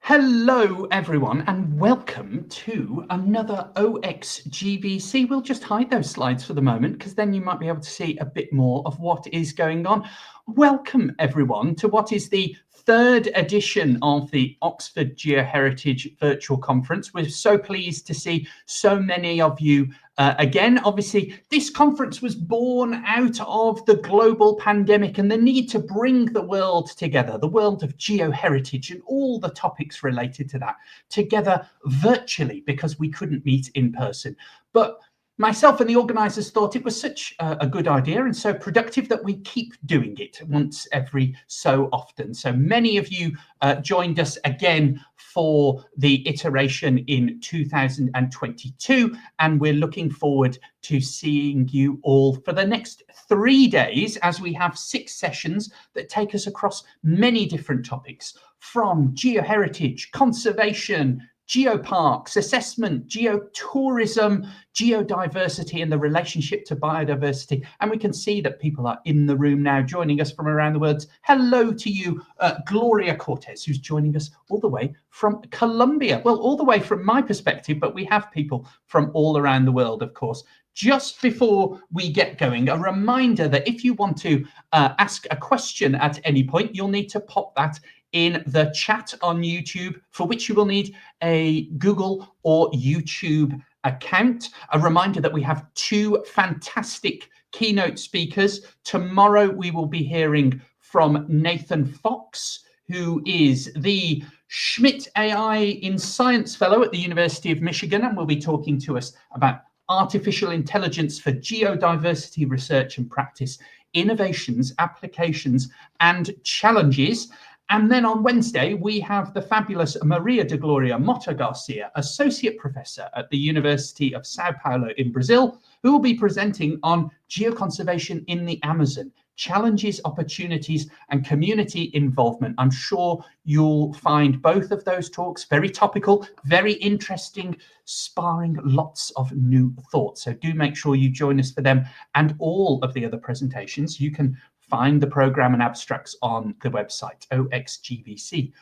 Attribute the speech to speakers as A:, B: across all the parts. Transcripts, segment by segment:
A: Hello everyone and welcome to another OxGVC. We'll just hide those slides for the moment because then you might be able to see a bit more of what is going on. Welcome everyone to what is the third edition of the Oxford Geoheritage Virtual Conference. We're so pleased to see so many of you again. Obviously, this conference was born out of the global pandemic and the need to bring the world together, the world of geoheritage and all the topics related to that together virtually because we couldn't meet in person. But myself and the organisers thought it was such a good idea and so productive that we keep doing it once every so often. So many of you joined us again for the iteration in 2022, and we're looking forward to seeing you all for the next 3 days as we have 6 sessions that take us across many different topics, from geoheritage, conservation, geoparks, assessment, geotourism, geodiversity and the relationship to biodiversity. And we can see that people are in the room now joining us from around the world. Hello to you, Gloria Cortez, who's joining us all the way from Colombia. Well, all the way from my perspective, but we have people from all around the world, of course. Just before we get going, a reminder that if you want to ask a question at any point, you'll need to pop that in the chat on YouTube, for which you will need a Google or YouTube account. A reminder that we have 2 fantastic keynote speakers. Tomorrow we will be hearing from Nathan Fox, who is the Schmidt AI in Science Fellow at the University of Michigan, and will be talking to us about artificial intelligence for geodiversity research and practice, innovations, applications, and challenges. And then on Wednesday, we have the fabulous Maria de Gloria Mota Garcia, Associate Professor at the University of Sao Paulo in Brazil, who will be presenting on geoconservation in the Amazon, challenges, opportunities, and community involvement. I'm sure you'll find both of those talks very topical, very interesting, sparring lots of new thoughts. So do make sure you join us for them and all of the other presentations. You can find the programme and abstracts on the website, oxgvc.co.uk.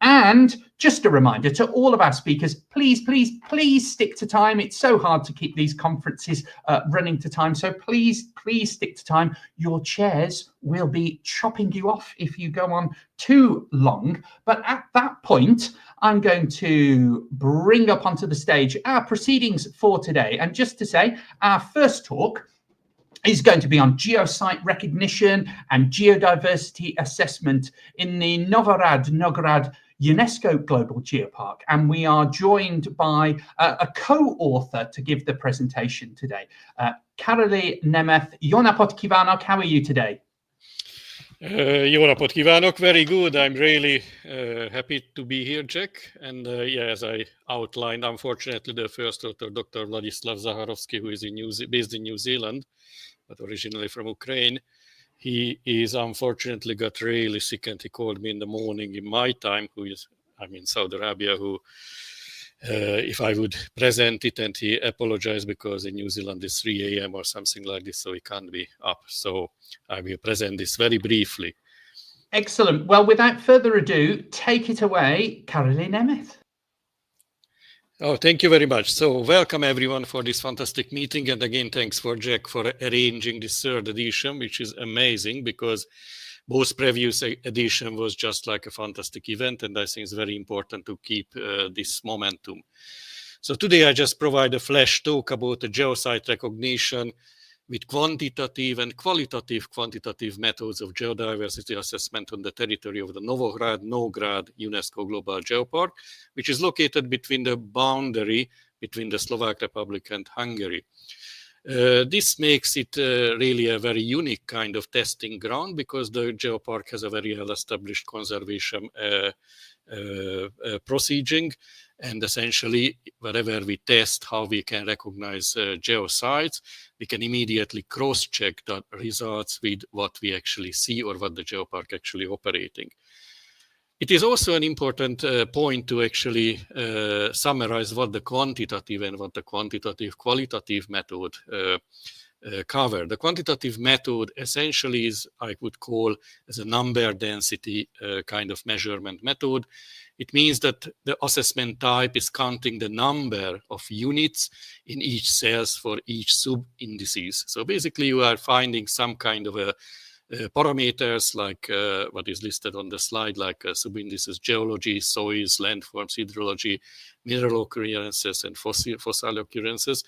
A: And just a reminder to all of our speakers, please, please, please stick to time. It's so hard to keep these conferences running to time. So please, please stick to time. Your chairs will be chopping you off if you go on too long. But at that point, I'm going to bring up onto the stage our proceedings for today. And just to say, our first talk is going to be on geosite recognition and geodiversity assessment in the Novohrad-Nógrad UNESCO Global Geopark. And we are joined by a co-author to give the presentation today. Karoli Nemeth, jó napot kívánok, how are you today?
B: Jó napot kívánok, very good. I'm really happy to be here, Jack. And yeah, as I outlined, unfortunately, the first author, Dr. Vladislav Zaharovsky, who is based in New Zealand, but originally from Ukraine, he is unfortunately got really sick, and he called me in the morning in my time, I'm in Saudi Arabia, if I would present it, and he apologized because in New Zealand it's 3 a.m. or something like this, so he can't be up. So I will present this very briefly.
A: Excellent. Well, without further ado, take it away, Karoli Nemeth.
B: Oh, thank you very much. So welcome everyone for this fantastic meeting. And again, thanks for Jack for arranging this 3rd edition, which is amazing because both previous edition was just like a fantastic event. And I think it's very important to keep this momentum. So today I just provide a flash talk about the geosite recognition with quantitative and quantitative methods of geodiversity assessment on the territory of the Novohrad-Nógrad UNESCO Global Geopark, which is located between the boundary between the Slovak Republic and Hungary. This makes it really a very unique kind of testing ground because the geopark has a very well-established conservation proceeding. And essentially, wherever we test how we can recognize geosites, we can immediately cross-check the results with what we actually see or what the geopark actually operating. It is also an important point to actually summarize what the quantitative and what the qualitative method cover. The quantitative method essentially is, I would call, as a number density kind of measurement method. It means that the assessment type is counting the number of units in each cells for each sub-indices. So basically you are finding some kind of a parameters like what is listed on the slide, like sub-indices geology, soils, landforms, hydrology, mineral occurrences, and fossil occurrences,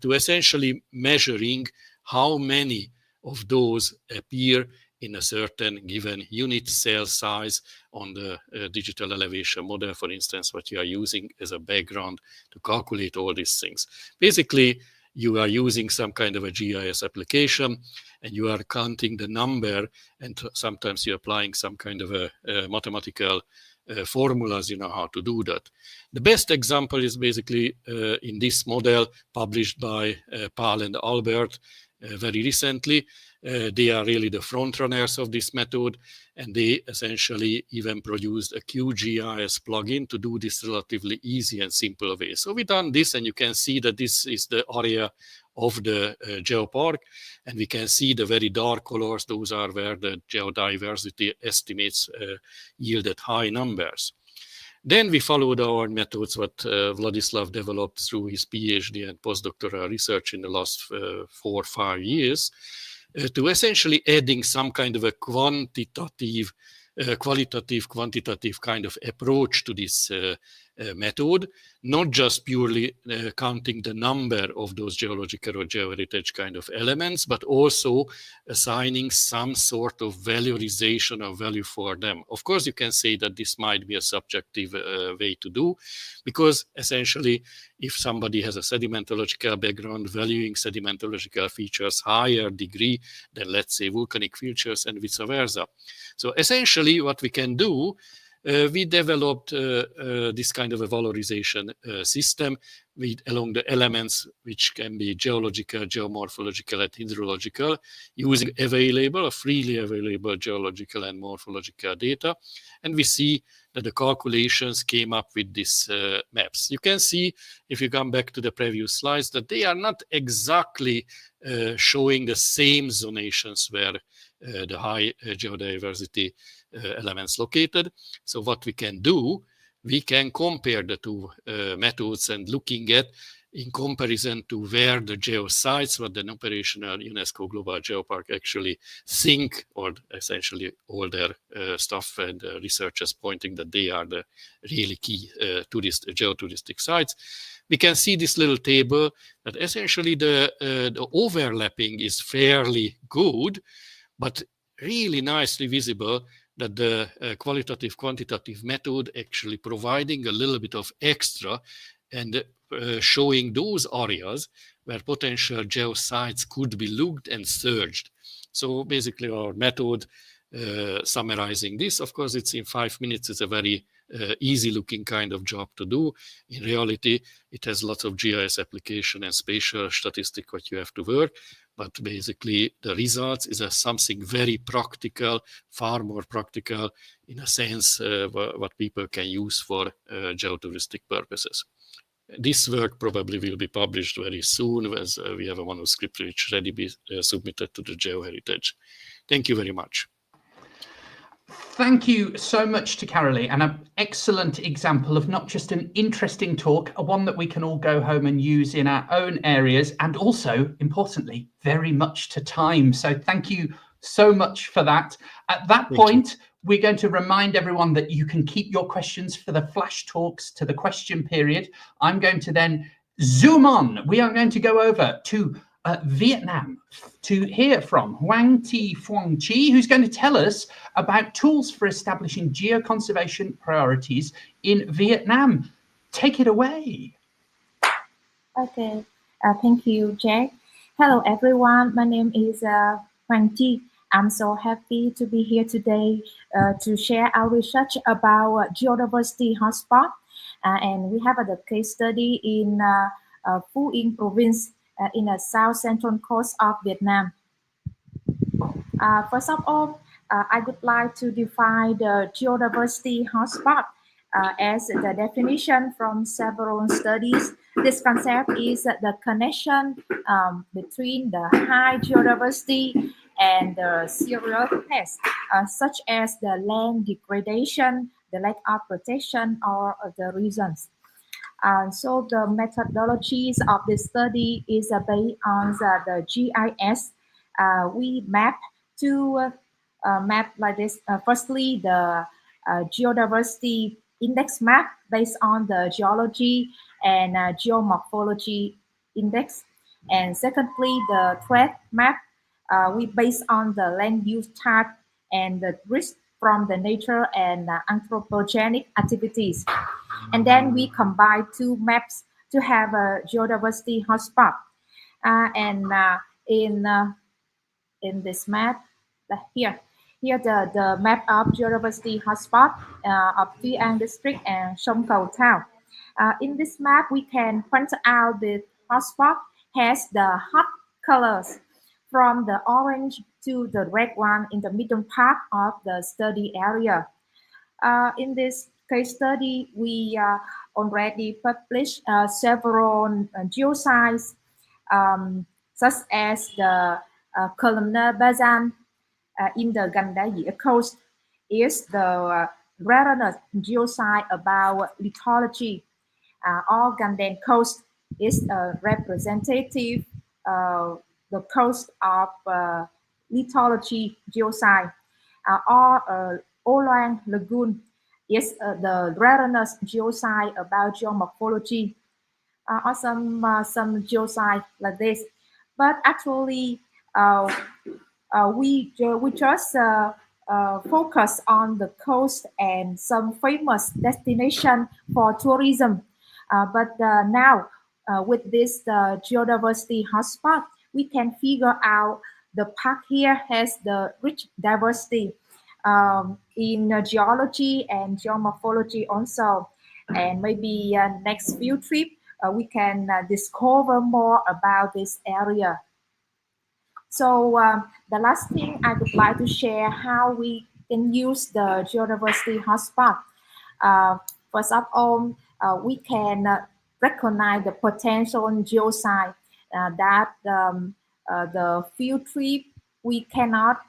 B: to essentially measuring how many of those appear in a certain given unit cell size on the digital elevation model, for instance, what you are using as a background to calculate all these things. Basically, you are using some kind of a GIS application and you are counting the number, and sometimes you're applying some kind of a mathematical formulas, you know how to do that. The best example is basically in this model published by Paul and Albert very recently. They are really the front runners of this method, and they essentially even produced a QGIS plugin to do this relatively easy and simple way. So we've done this, and you can see that this is the area of the geopark, and we can see the very dark colors. Those are where the geodiversity estimates yielded high numbers. Then we followed our methods what Vladislav developed through his PhD and postdoctoral research in the last 4 or 5 years, to essentially adding some kind of a qualitative kind of approach to this method, not just purely counting the number of those geological or geoheritage kind of elements, but also assigning some sort of valorization of value for them. Of course, you can say that this might be a subjective way to do, because essentially, if somebody has a sedimentological background, valuing sedimentological features higher degree than, let's say, volcanic features and vice versa. So essentially, what we can do, we developed this kind of a valorization system along the elements which can be geological, geomorphological, and hydrological, using freely available geological and morphological data. And we see that the calculations came up with these maps. You can see, if you come back to the previous slides, that they are not exactly showing the same zonations where the high geodiversity elements located. So what we can do, we can compare the two methods and looking at in comparison to where the geosites, what the operational UNESCO Global Geopark actually think, or essentially all their stuff and researchers pointing that they are the really key geotouristic sites. We can see this little table that essentially the overlapping is fairly good, but really nicely visible that the quantitative method actually providing a little bit of extra and showing those areas where potential geosites could be looked and searched. So basically our method, summarizing this, of course it's in 5 minutes, it's a very easy looking kind of job to do. In reality, it has lots of GIS application and spatial statistic what you have to work. But basically, the results is something very practical, far more practical in a sense what people can use for geotouristic purposes. This work probably will be published very soon, as we have a manuscript which already be submitted to the GeoHeritage. Thank you very much.
A: Thank you so much to Carolee, and an excellent example of not just an interesting talk, one that we can all go home and use in our own areas, and also, importantly, very much to time. So thank you so much for that. At that point, we're going to remind everyone that you can keep your questions for the flash talks to the question period. I'm going to then zoom on. We are going to go over to Vietnam to hear from Hoang Thi Phuong Chi, who's going to tell us about tools for establishing geoconservation priorities in Vietnam. Take it away.
C: Okay, thank you, Jack. Hello, everyone. My name is Hoang Thi. I'm so happy to be here today to share our research about geodiversity hotspot. And we have a case study in Phu Yên province in the south central coast of Vietnam. First of all, I would like to define the geodiversity hotspot as the definition from several studies This concept is the connection between the high geodiversity and the serial pests, such as the land degradation, the lack of protection, or the reasons. So the methodologies of this study is based on the GIS. We map to map like this. Firstly, the geodiversity index map based on the geology and geomorphology index. And secondly, the threat map we based on the land use type and the risk from the nature and anthropogenic activities. And then we combine two maps to have a geodiversity hotspot. And in this map, here the map of geodiversity hotspot of Tuy An district and Sông Cầu town. In this map, we can point out the hotspot has the hot colors from the orange to the red one in the middle part of the study area. In this case study, we already published several geoscience, such as the columnar basin in the Gandaya coast is the rarest geosite about lithology. Or Gandan coast is a representative the coast of lithology geosite. Or Olang Lagoon is the rarest geosite about geomorphology. Or some geosite like this. But actually, we just focus on the coast and some famous destination for tourism. But now, with this geodiversity hotspot, we can figure out the park here has the rich diversity in geology and geomorphology also. And maybe next few trip, we can discover more about this area. So the last thing I would like to share how we can use the geodiversity hotspot. First of all, we can recognize the potential geosite that the field trip we cannot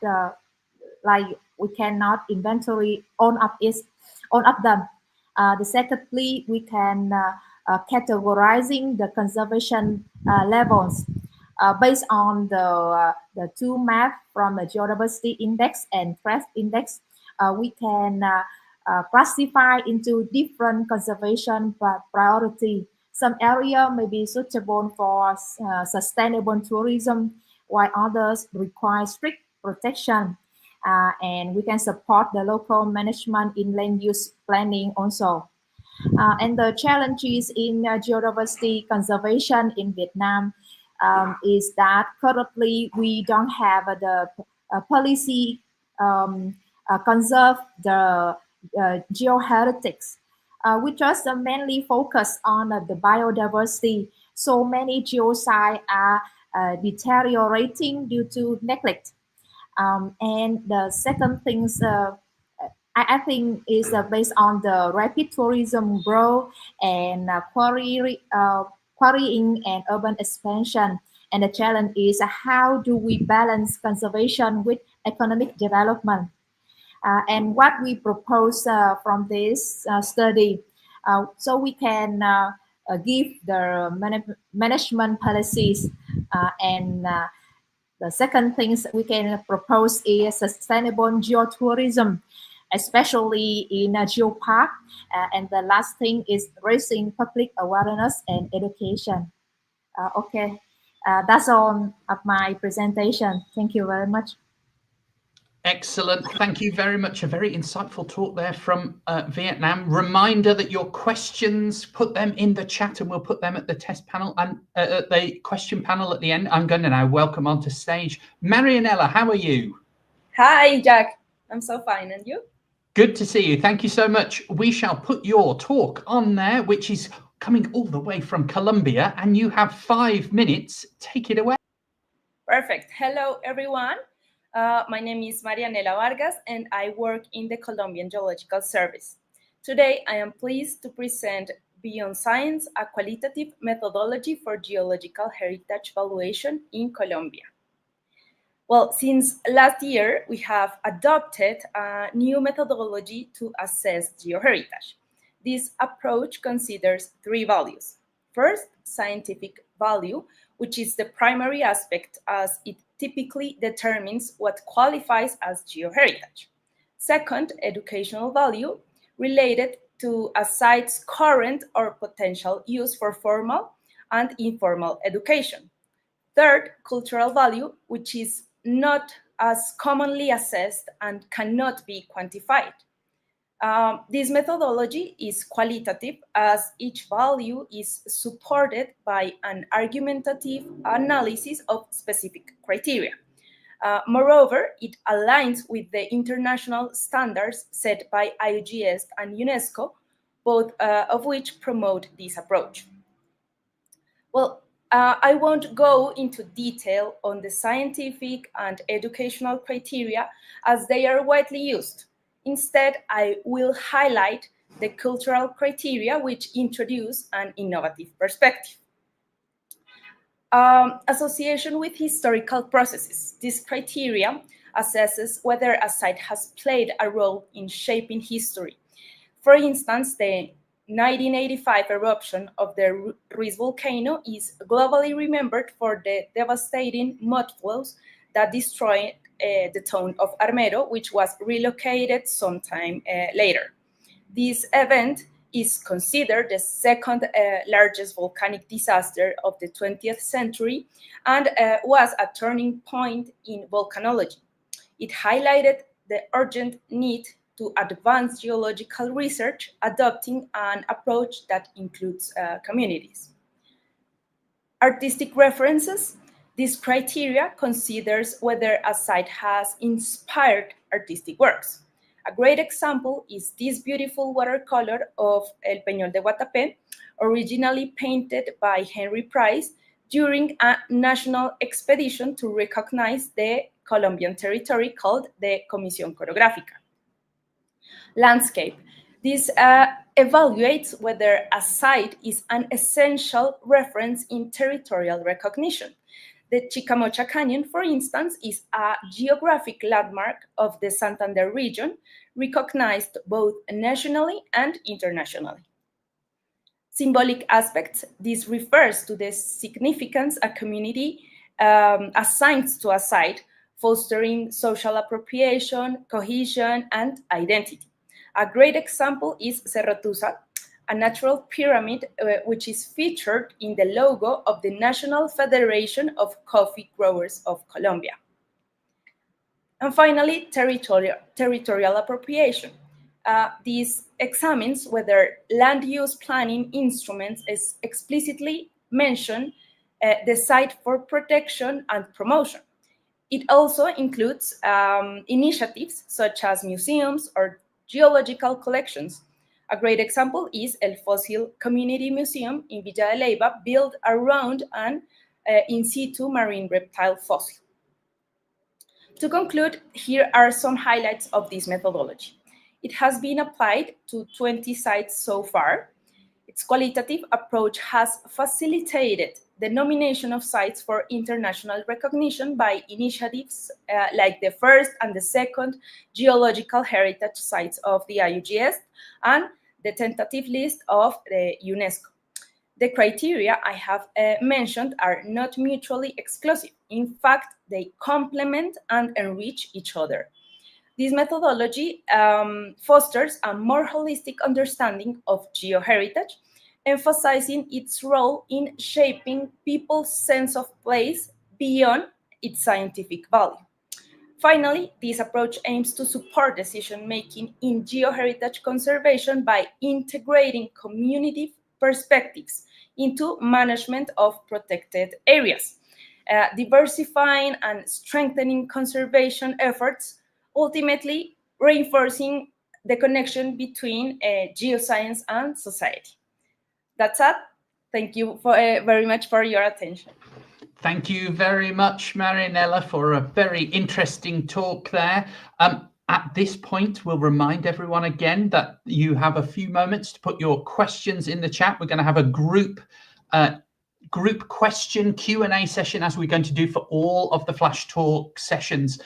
C: we cannot inventory all of them. Secondly, we can categorizing the conservation levels. Based on the two maps from the geodiversity index and threat index, we can classify into different conservation priority. Some area may be suitable for sustainable tourism, while others require strict protection. And we can support the local management in land use planning also. And the challenges in geodiversity conservation in Vietnam is that currently we don't have the policy conserve the geoheritage. We just mainly focus on the biodiversity. So many geosites are deteriorating due to neglect. And the second thing I think is based on the rapid tourism growth and quarrying and urban expansion. And the challenge is how do we balance conservation with economic development? And what we propose from this study, so we can give the management policies and the second things we can propose is sustainable geotourism, especially in a geopark. And the last thing is raising public awareness and education. Okay, that's all of my presentation. Thank you very much.
A: Excellent. Thank you very much. A very insightful talk there from Vietnam. Reminder that your questions, put them in the chat and we'll put them at the test panel and the question panel at the end. I'm going to now welcome onto stage Marianella. How are you?
D: Hi, Jack. I'm so fine. And you?
A: Good to see you. Thank you so much. We shall put your talk on there, which is coming all the way from Colombia, and you have 5 minutes. Take it away.
D: Perfect. Hello, everyone. My name is Marianella Vargas, and I work in the Colombian Geological Service. Today, I am pleased to present Beyond Science, a qualitative methodology for geological heritage valuation in Colombia. Well, since last year, we have adopted a new methodology to assess geoheritage. This approach considers three values. First, scientific value, which is the primary aspect as it typically determines what qualifies as geoheritage. Second, educational value, related to a site's current or potential use for formal and informal education. Third, cultural value, which is not as commonly assessed and cannot be quantified. This methodology is qualitative as each value is supported by an argumentative analysis of specific criteria. Moreover, it aligns with the international standards set by IUGS and UNESCO, both of which promote this approach. Well, I won't go into detail on the scientific and educational criteria as they are widely used. Instead, I will highlight the cultural criteria which introduce an innovative perspective. Association with historical processes. This criteria assesses whether a site has played a role in shaping history. For instance, the 1985 eruption of the Ruiz volcano is globally remembered for the devastating mud flows that destroyed the town of Armero, which was relocated sometime later. This event is considered the second largest volcanic disaster of the 20th century and was a turning point in volcanology. It highlighted the urgent need to advance geological research, adopting an approach that includes communities. Artistic references. This criteria considers whether a site has inspired artistic works. A great example is this beautiful watercolor of El Peñol de Guatapé, originally painted by Henry Price during a national expedition to recognize the Colombian territory called the Comisión Coreográfica. Landscape. This evaluates whether a site is an essential reference in territorial recognition. The Chicamocha Canyon, for instance, is a geographic landmark of the Santander region, recognized both nationally and internationally. Symbolic aspects. This refers to the significance a community assigns to a site, fostering social appropriation, cohesion, and identity. A great example is Cerro Tusa, a natural pyramid which is featured in the logo of the National Federation of Coffee Growers of Colombia. And finally, territorial appropriation. This examines whether land use planning instruments explicitly mention the site for protection and promotion. It also includes initiatives such as museums or geological collections. A great example is El Fossil Community Museum in Villa de Leyva, built around an in situ marine reptile fossil. To conclude, here are some highlights of this methodology. It has been applied to 20 sites so far. Its qualitative approach has facilitated the nomination of sites for international recognition by initiatives like the first and the second geological heritage sites of the IUGS and the tentative list of the UNESCO. The criteria I have mentioned are not mutually exclusive. In fact, they complement and enrich each other. This methodology fosters a more holistic understanding of geoheritage, emphasizing its role in shaping people's sense of place beyond its scientific value. Finally, this approach aims to support decision-making in geoheritage conservation by integrating community perspectives into management of protected areas, diversifying and strengthening conservation efforts, ultimately reinforcing the connection between geoscience and society. That's it. Thank you very much for your attention.
A: Thank you very much, Marianela, for a very interesting talk there. At this point, we'll remind everyone again that you have a few moments to put your questions in the chat. We're going to have a group question Q&A session, as we're going to do for all of the Flash Talk sessions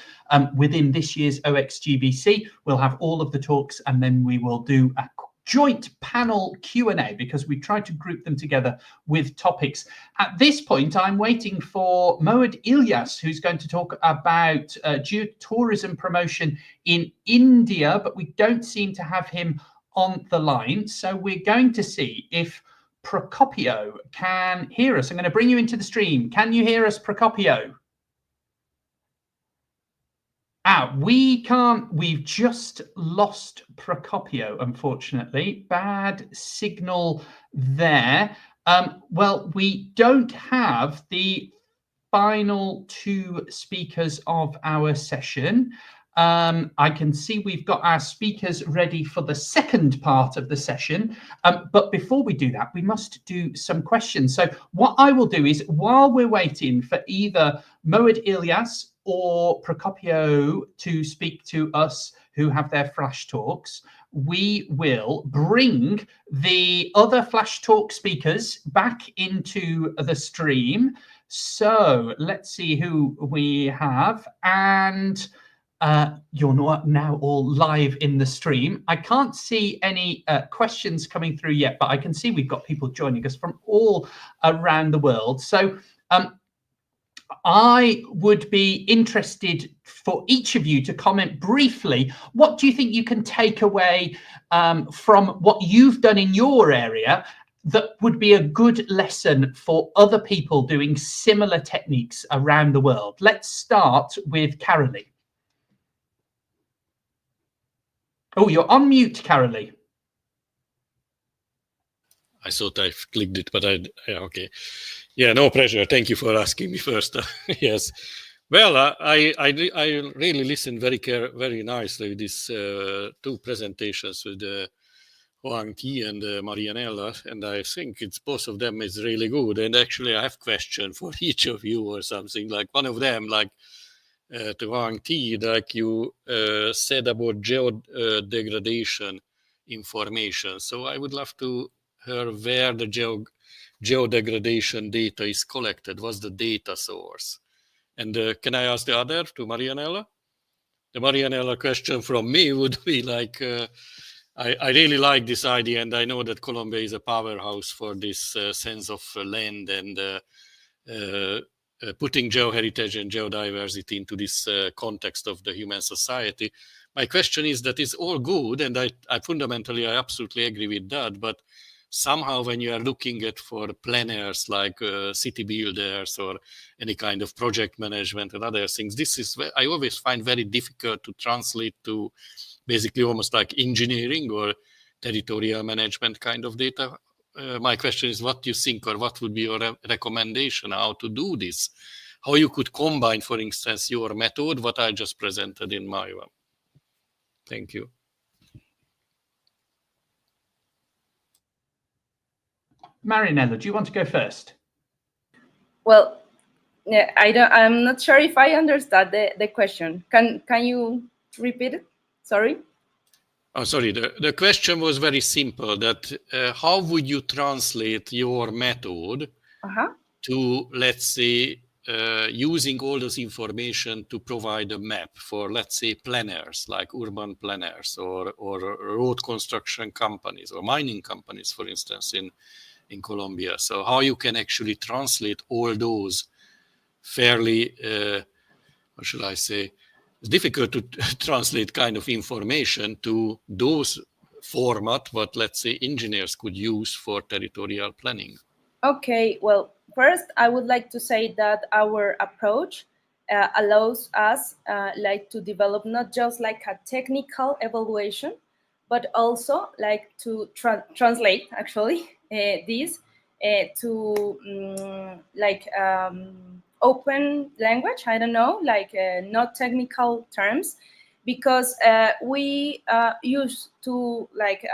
A: within this year's OxGVC. We'll have all of the talks, and then we will do a joint panel Q&A, because we tried to group them together with topics. At this point, I'm waiting for Mohd Ilyas, who's going to talk about geotourism promotion in India, but we don't seem to have him on the line. So we're going to see if Procopio can hear us. I'm going to bring you into the stream. Can you hear us, Procopio? We can't. We've just lost Procopio, unfortunately. Bad signal there. Well, we don't have the final two speakers of our session. I can see we've got our speakers ready for the second part of the session. But before we do that, we must do some questions. So what I will do is, while we're waiting for either Mohd Ilyas or Procopio to speak to us who have their Flash Talks, we will bring the other Flash Talk speakers back into the stream. So let's see who we have. And you're now all live in the stream. I can't see any questions coming through yet, but I can see we've got people joining us from all around the world. So I would be interested for each of you to comment briefly. What do you think you can take away from what you've done in your area that would be a good lesson for other people doing similar techniques around the world? Let's start with Carolee. Oh, you're on mute, Carolee.
B: I thought I clicked it, but okay. Yeah, no pressure. Thank you for asking me first. Yes. Well, I really listened very nicely with these two presentations with Hoang Thi and Marianella, and I think it's both of them is really good. And actually, I have a question for each of you or something. Like one of them, like to Hoang Thi, like you said about geodegradation information. So I would love to hear where the geodegradation data is collected. What's the data source? And can I ask the other, to Marianella? The Marianella question from me would be like, I really like this idea, and I know that Colombia is a powerhouse for this sense of land and putting geoheritage and geodiversity into this context of the human society. My question is that it's all good, and I fundamentally, I absolutely agree with that, but somehow when you are looking at for planners like city builders or any kind of project management and other things, this is, I always find very difficult to translate to basically almost like engineering or territorial management kind of data. My question is, what do you think, or what would be your recommendation how to do this? How you could combine, for instance, your method, what I just presented in my one. Thank you.
A: Marianella, do you want to go first?
D: Well, yeah, I'm not sure if I understood the question. Can you repeat it? Sorry.
B: Oh, sorry. The question was very simple. That how would you translate your method to, let's say, using all this information to provide a map for, let's say, planners like urban planners or road construction companies or mining companies, for instance, in Colombia. So how you can actually translate all those fairly, what should I say, it's difficult to translate kind of information to those format what, let's say, engineers could use for territorial planning.
D: Okay, well, first I would like to say that our approach allows us like to develop not just like a technical evaluation, but also like to translate actually this to open language, I don't know, like not technical terms, because we used to like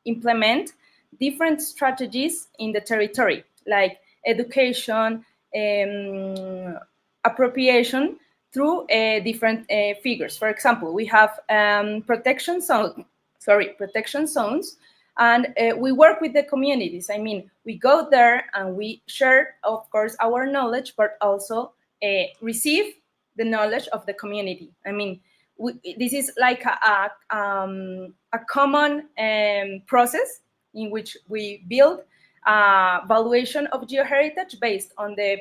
D: implement different strategies in the territory, like education, appropriation, through different figures. For example, we have protection zones, and we work with the communities. I mean, we go there and we share, of course, our knowledge, but also receive the knowledge of the community. I mean, this is like a common process in which we build valuation of geoheritage based on the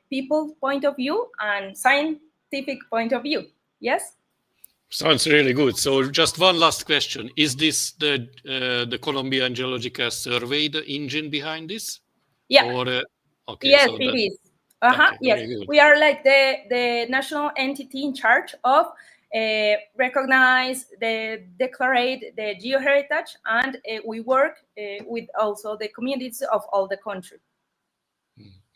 D: people's point of view and scientific point of view. Yes?
B: Sounds really good. So just one last question. Is this the Colombian Geological Survey, the engine behind this?
D: Yeah.
B: Or, okay,
D: yes,
B: so
D: it is.
B: Okay,
D: yes. We are like the national entity in charge of recognize, declare the geoheritage, and we work with also the communities of all the country.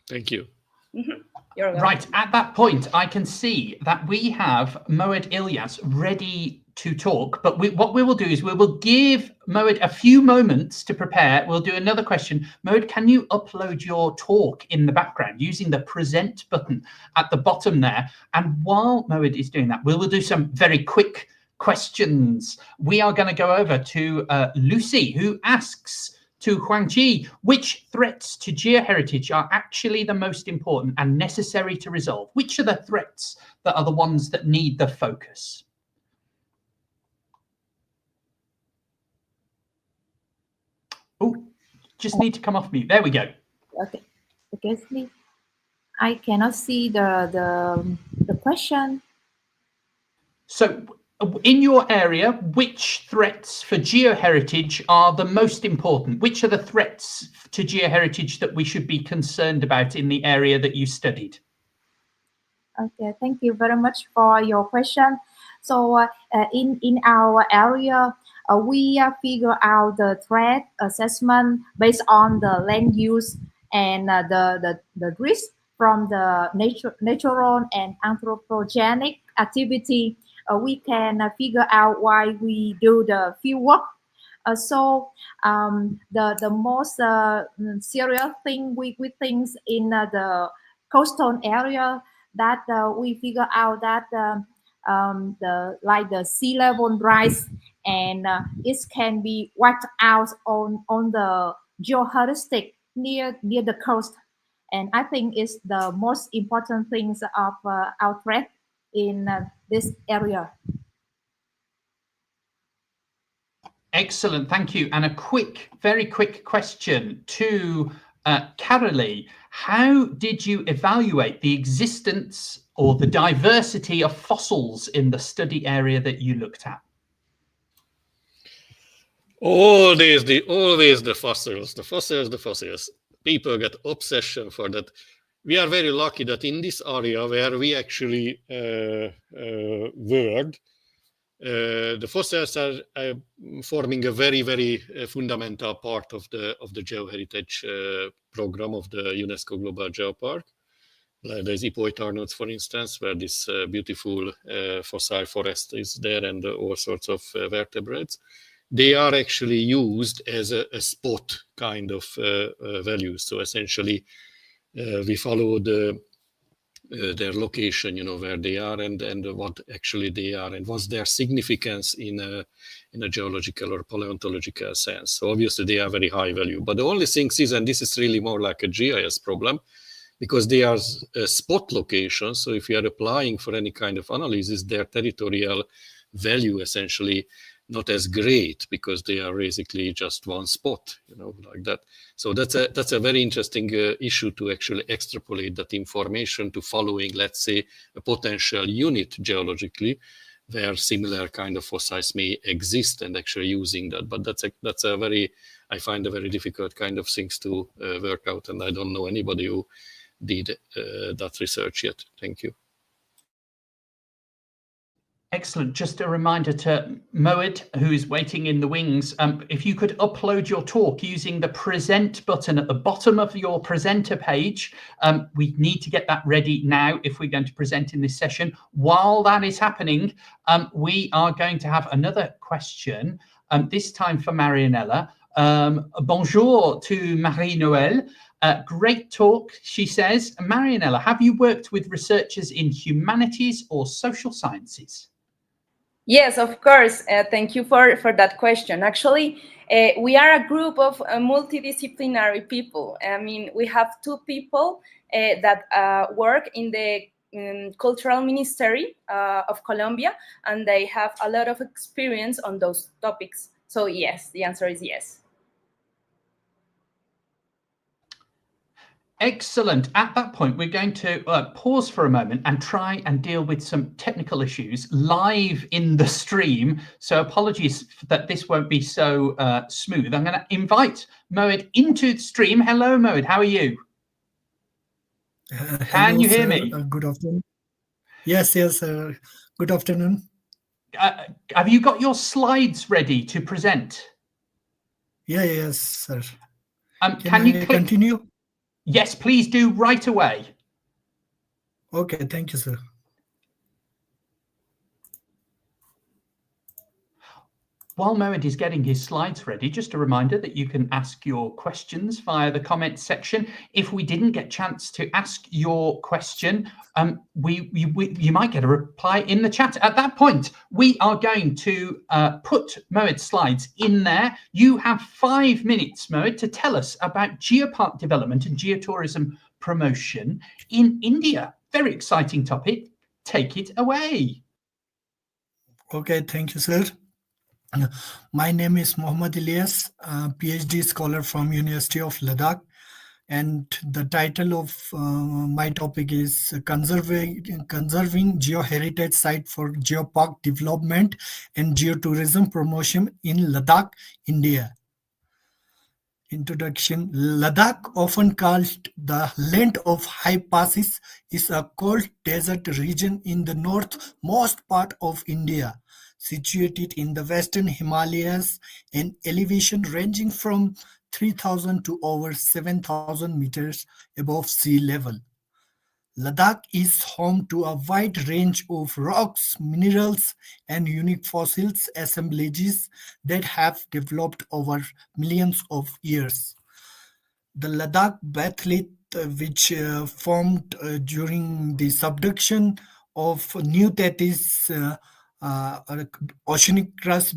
B: Thank you.
D: Mm-hmm. You're welcome.
A: Right, at that point, I can see that we have Moed Ilyas ready to talk, but what we will do is we will give Moed a few moments to prepare. We'll do another question. Moed, can you upload your talk in the background using the present button at the bottom there? And while Moed is doing that, we will do some very quick questions. We are going to go over to Lucy, who asks to Huangji, which threats to geoheritage are actually the most important and necessary to resolve? Which are the threats that are the ones that need the focus? Oh, just need to come off mute. There we go.
C: Okay. Excuse me. I cannot see the question.
A: So, in your area, which threats for geoheritage are the most important? Which are the threats to geoheritage that we should be concerned about in the area that you studied?
C: Okay, thank you very much for your question. So in our area, we figure out the threat assessment based on the land use and the risk from the natural and anthropogenic activity. We can figure out why we do the field work. So the most serious thing we think in the coastal area that we figure out that the sea level rise and it can be wiped out on the geoheritage near the coast. And I think it's the most important things of our threat in this area.
A: Excellent, thank you. And a very quick question to Carolee. How did you evaluate the existence or the diversity of fossils in the study area that you looked at?
B: Always the fossils. People get obsession for that. We are very lucky that in this area where we actually worked, the fossils are forming a very, very fundamental part of the geoheritage program of the UNESCO Global Geopark. There's Ipoly-Tarnots, for instance, where this beautiful fossil forest is there and all sorts of vertebrates. They are actually used as a spot kind of values. So essentially, we follow their location, where they are and what actually they are and what's their significance in a geological or paleontological sense. So obviously they are very high value. But the only thing is, and this is really more like a GIS problem, because they are spot locations. So if you are applying for any kind of analysis, their territorial value essentially not as great because they are basically just one spot, like that. So that's a very interesting issue to actually extrapolate that information to following, let's say, a potential unit geologically where similar kind of fossils may exist and actually using that. But that's a very, I find a very difficult kind of things to work out, and I don't know anybody who did that research yet. Thank you.
A: Excellent. Just a reminder to Moed, who is waiting in the wings, if you could upload your talk using the present button at the bottom of your presenter page. We need to get that ready now if we're going to present in this session. While that is happening, we are going to have another question, this time for Marianella. Bonjour to Marie-Noël. Great talk, she says. Marianella, have you worked with researchers in humanities or social sciences?
D: Yes, of course. Thank you for that question. Actually, we are a group of multidisciplinary people. I mean, we have two people that work in the Cultural Ministry of Colombia, and they have a lot of experience on those topics. So yes, the answer is yes.
A: Excellent. At that point, we're going to pause for a moment and try and deal with some technical issues live in the stream. So apologies that this won't be so smooth. I'm going to invite Moed into the stream. Hello, Moed. How are you? Can you hear me?
E: Good afternoon. Yes. Good afternoon.
A: Have you got your slides ready to present?
E: Yes, sir.
A: Can you
E: continue?
A: Yes, please do right away.
E: Okay, thank you, sir.
A: While Moed is getting his slides ready, just a reminder that you can ask your questions via the comments section. If we didn't get a chance to ask your question, you might get a reply in the chat. At that point, we are going to put Moed's slides in there. You have 5 minutes, Moed, to tell us about geopark development and geotourism promotion in India. Very exciting topic. Take it away.
E: Okay, thank you, sir. My name is Mohammad Ilyas, PhD scholar from University of Ladakh, and the title of my topic is Conserving Geoheritage Site for Geopark Development and Geotourism Promotion in Ladakh, India. Introduction. Ladakh, often called the Land of High Passes, is a cold desert region in the northmost part of India, situated in the western Himalayas, an elevation ranging from 3,000 to over 7,000 meters above sea level. Ladakh is home to a wide range of rocks, minerals, and unique fossils assemblages that have developed over millions of years. The Ladakh batholith, which formed during the subduction of New Tethys oceanic crust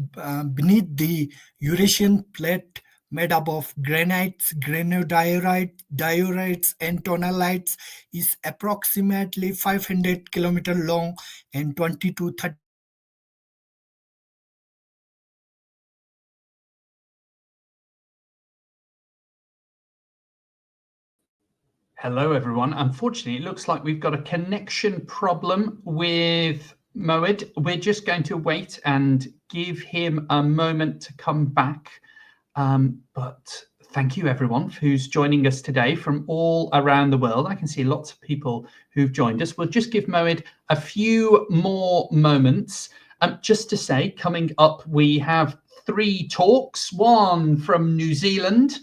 E: beneath the Eurasian plate, made up of granites, granodiorites, and tonalites, is approximately 500 km long and 20 to 30.
A: Hello, everyone. Unfortunately, it looks like we've got a connection problem with Moed. We're just going to wait and give him a moment to come back. But thank you, everyone, who's joining us today from all around the world. I can see lots of people who've joined us. We'll just give Moed a few more moments. Just to say, coming up, we have 3 talks, one from New Zealand,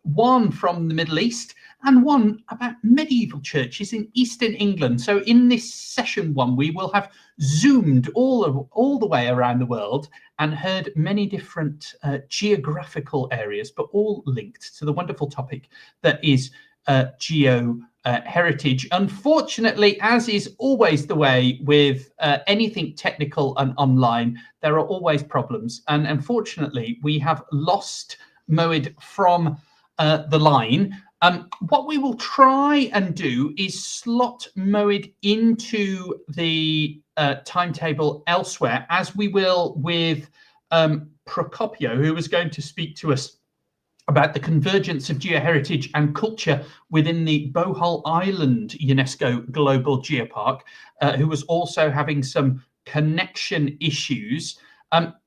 A: one from the Middle East, and one about medieval churches in Eastern England. So in this session 1, we will have zoomed all the way around the world and heard many different geographical areas, but all linked to the wonderful topic that is geoheritage. Unfortunately, as is always the way with anything technical and online, there are always problems. And unfortunately, we have lost Moed from the line. What we will try and do is slot Moed into the timetable elsewhere, as we will with Procopio, who was going to speak to us about the convergence of geoheritage and culture within the Bohol Island UNESCO Global Geopark, who was also having some connection issues.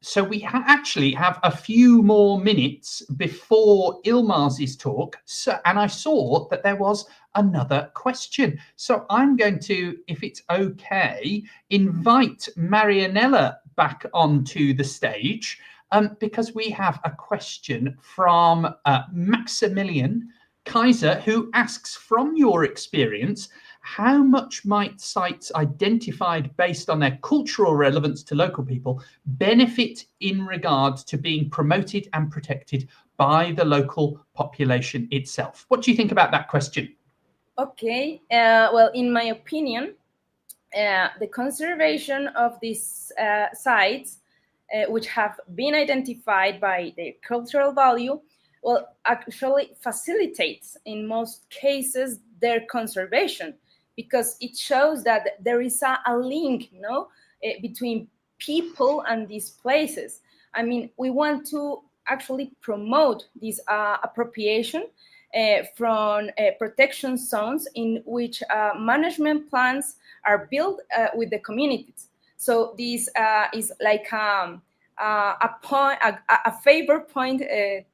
A: So we actually have a few more minutes before Ilmars's talk. And I saw that there was another question. So I'm going to, if it's okay, invite Marianella back onto the stage, because we have a question from Maximilian Kaiser, who asks, from your experience, how much might sites identified based on their cultural relevance to local people benefit in regard to being promoted and protected by the local population itself? What do you think about that question?
D: Okay, well, in my opinion, the conservation of these sites, which have been identified by their cultural value, well, actually facilitates in most cases their conservation, because it shows that there is a link, between people and these places. I mean, we want to actually promote this appropriation from protection zones in which management plans are built with the communities. So this is like a favor point. I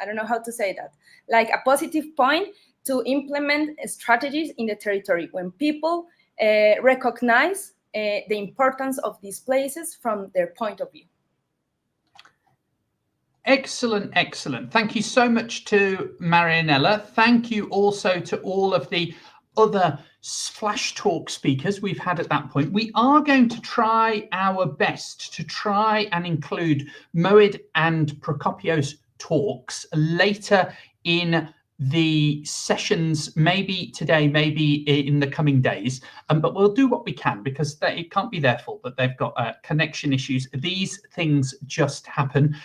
D: don't know how to say that. Like a positive point to implement strategies in the territory when people recognize the importance of these places from their point of view.
A: Excellent, excellent. Thank you so much to Marianella. Thank you also to all of the other flash talk speakers we've had at that point. We are going to try our best to try and include Moed and Prokopios talks later in the sessions, maybe today, maybe in the coming days, but we'll do what we can, because it can't be their fault that they've got connection issues. These things just happen.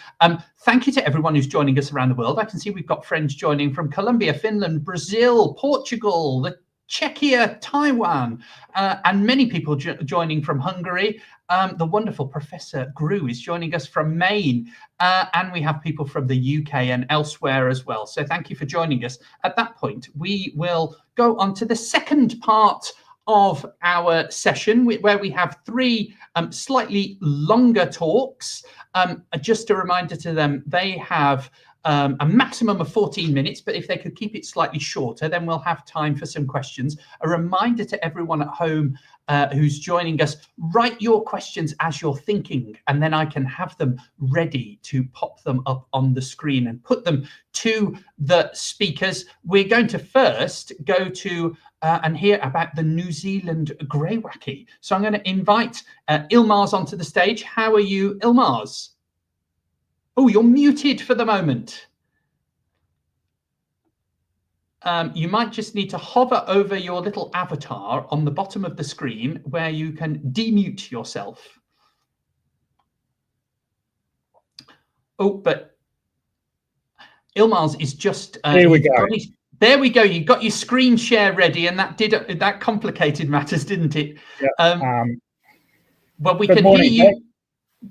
A: Thank you to everyone who's joining us around the world. I can see we've got friends joining from Colombia, Finland, Brazil, Portugal, Czechia, Taiwan, and many people joining from Hungary. The wonderful Professor Grew is joining us from Maine, and we have people from the UK and elsewhere as well. So thank you for joining us. At that point, we will go on to the second part of our session, where we have three slightly longer talks. Just a reminder to them, they have a maximum of 14 minutes, but if they could keep it slightly shorter, then we'll have time for some questions. A reminder to everyone at home who's joining us, write your questions as you're thinking, and then I can have them ready to pop them up on the screen and put them to the speakers. We're going to first go to and hear about the New Zealand greywacke. So I'm going to invite Ilmars onto the stage. How are you, Ilmars? Oh, you're muted for the moment. You might just need to hover over your little avatar on the bottom of the screen where you can demute yourself. Oh, but Ilmars is just...
F: Here we go.
A: There we go. You got your screen share ready, and that complicated matters, didn't it?
F: Yeah.
A: Well, we can hear you. Mate.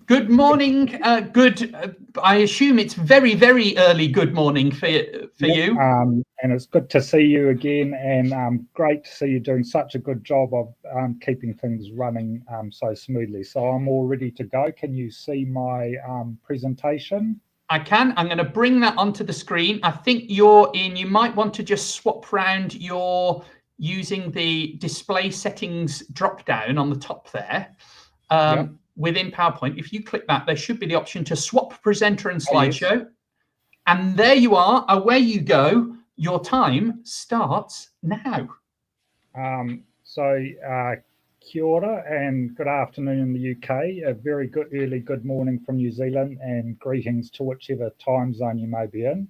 A: Good morning. I assume it's very, very early good morning for you.
F: And it's good to see you again, and great to see you doing such a good job of keeping things running so smoothly. So I'm all ready to go. Can you see my presentation?
A: I can. I'm going to bring that onto the screen. I think you're in. You might want to just swap round using the display settings drop down on the top there. Yep. Within PowerPoint, if you click that, there should be the option to swap presenter and slideshow. Yes. And there you are, away you go. Your time starts now.
F: Kia ora and good afternoon in the UK. A very good early good morning from New Zealand, and greetings to whichever time zone you may be in.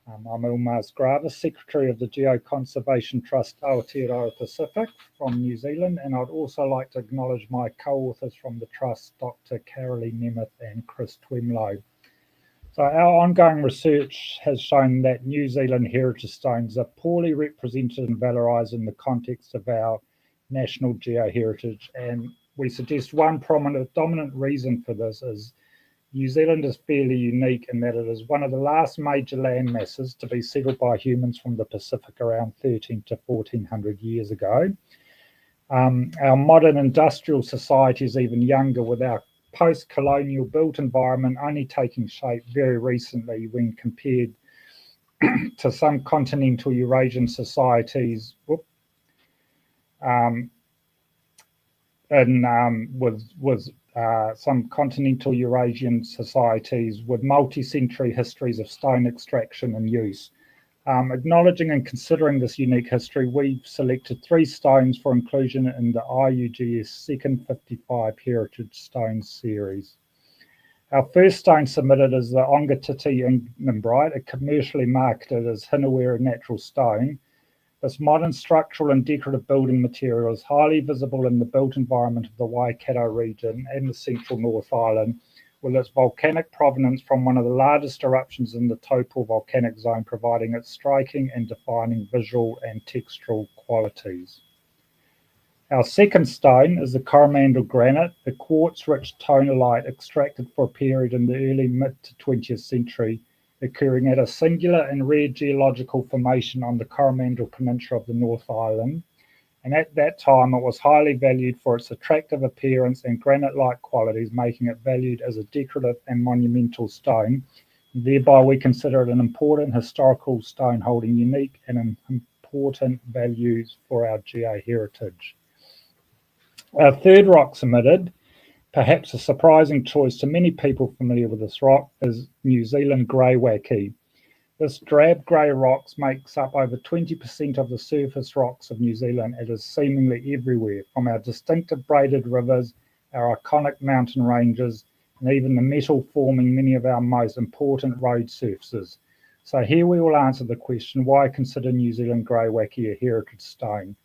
F: I'm Ilmars Gravis, Secretary of the Geoconservation Trust Aotearoa Pacific from New Zealand, and I'd also like to acknowledge my co-authors from the Trust, Dr. Carolee Nemeth and Chris Twemlow. So our ongoing research has shown that New Zealand heritage stones are poorly represented and valorised in the context of our national geoheritage, and we suggest one dominant reason for this is New Zealand is fairly unique in that it is one of the last major land masses to be settled by humans from the Pacific around 13 to 1400 years ago. Our modern industrial society is even younger, with our post-colonial built environment only taking shape very recently when compared to some continental Eurasian societies some continental Eurasian societies with multi-century histories of stone extraction and use. Acknowledging and considering this unique history, we've selected 3 stones for inclusion in the IUGS second 55 Heritage Stones series. Our first stone submitted is the Ongatiti Ignimbrite, a commercially marketed as Hinawera natural stone. This modern structural and decorative building material is highly visible in the built environment of the Waikato region and the central North Island, with its volcanic provenance from one of the largest eruptions in the Taupo volcanic zone, providing its striking and defining visual and textural qualities. Our second stone is the Coromandel granite, a quartz-rich tonalite extracted for a period in the early mid to 20th century, occurring at a singular and rare geological formation on the Coromandel Peninsula of the North Island. And at that time, it was highly valued for its attractive appearance and granite-like qualities, making it valued as a decorative and monumental stone. Thereby, we consider it an important historical stone holding unique and important values for our geoheritage. Our third rock submitted, perhaps a surprising choice to many people familiar with this rock, is New Zealand greywacke. This drab grey rock makes up over 20% of the surface rocks of New Zealand. It is seemingly everywhere, from our distinctive braided rivers, our iconic mountain ranges, and even the metal forming many of our most important road surfaces. So here we will answer the question, why consider New Zealand greywacke a heritage stone?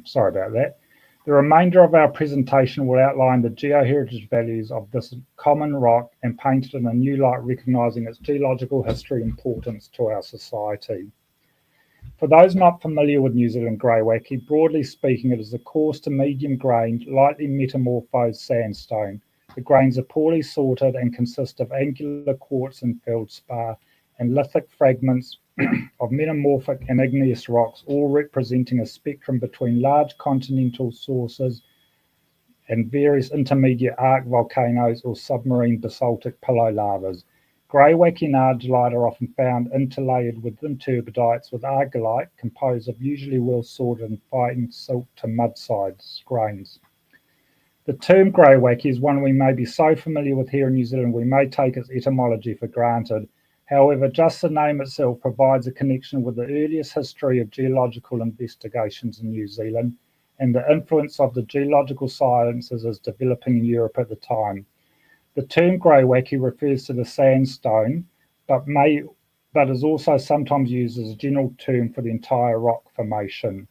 F: Sorry about that. The remainder of our presentation will outline the geoheritage values of this common rock and paint it in a new light, recognising its geological history importance to our society. For those not familiar with New Zealand greywacke, broadly speaking, it is a coarse to medium-grained, lightly metamorphosed sandstone. The grains are poorly sorted and consist of angular quartz and feldspar and lithic fragments of metamorphic and igneous rocks, all representing a spectrum between large continental sources and various intermediate arc volcanoes or submarine basaltic pillow lavas. Greywacke and argillite are often found interlayered within turbidites, with argillite composed of usually well sorted and fine silt to mudslide grains. The term greywacke is one we may be so familiar with here in New Zealand we may take its etymology for granted. However, just the name itself provides a connection with the earliest history of geological investigations in New Zealand and the influence of the geological sciences as developing in Europe at the time. The term greywacke refers to the sandstone, but is also sometimes used as a general term for the entire rock formation.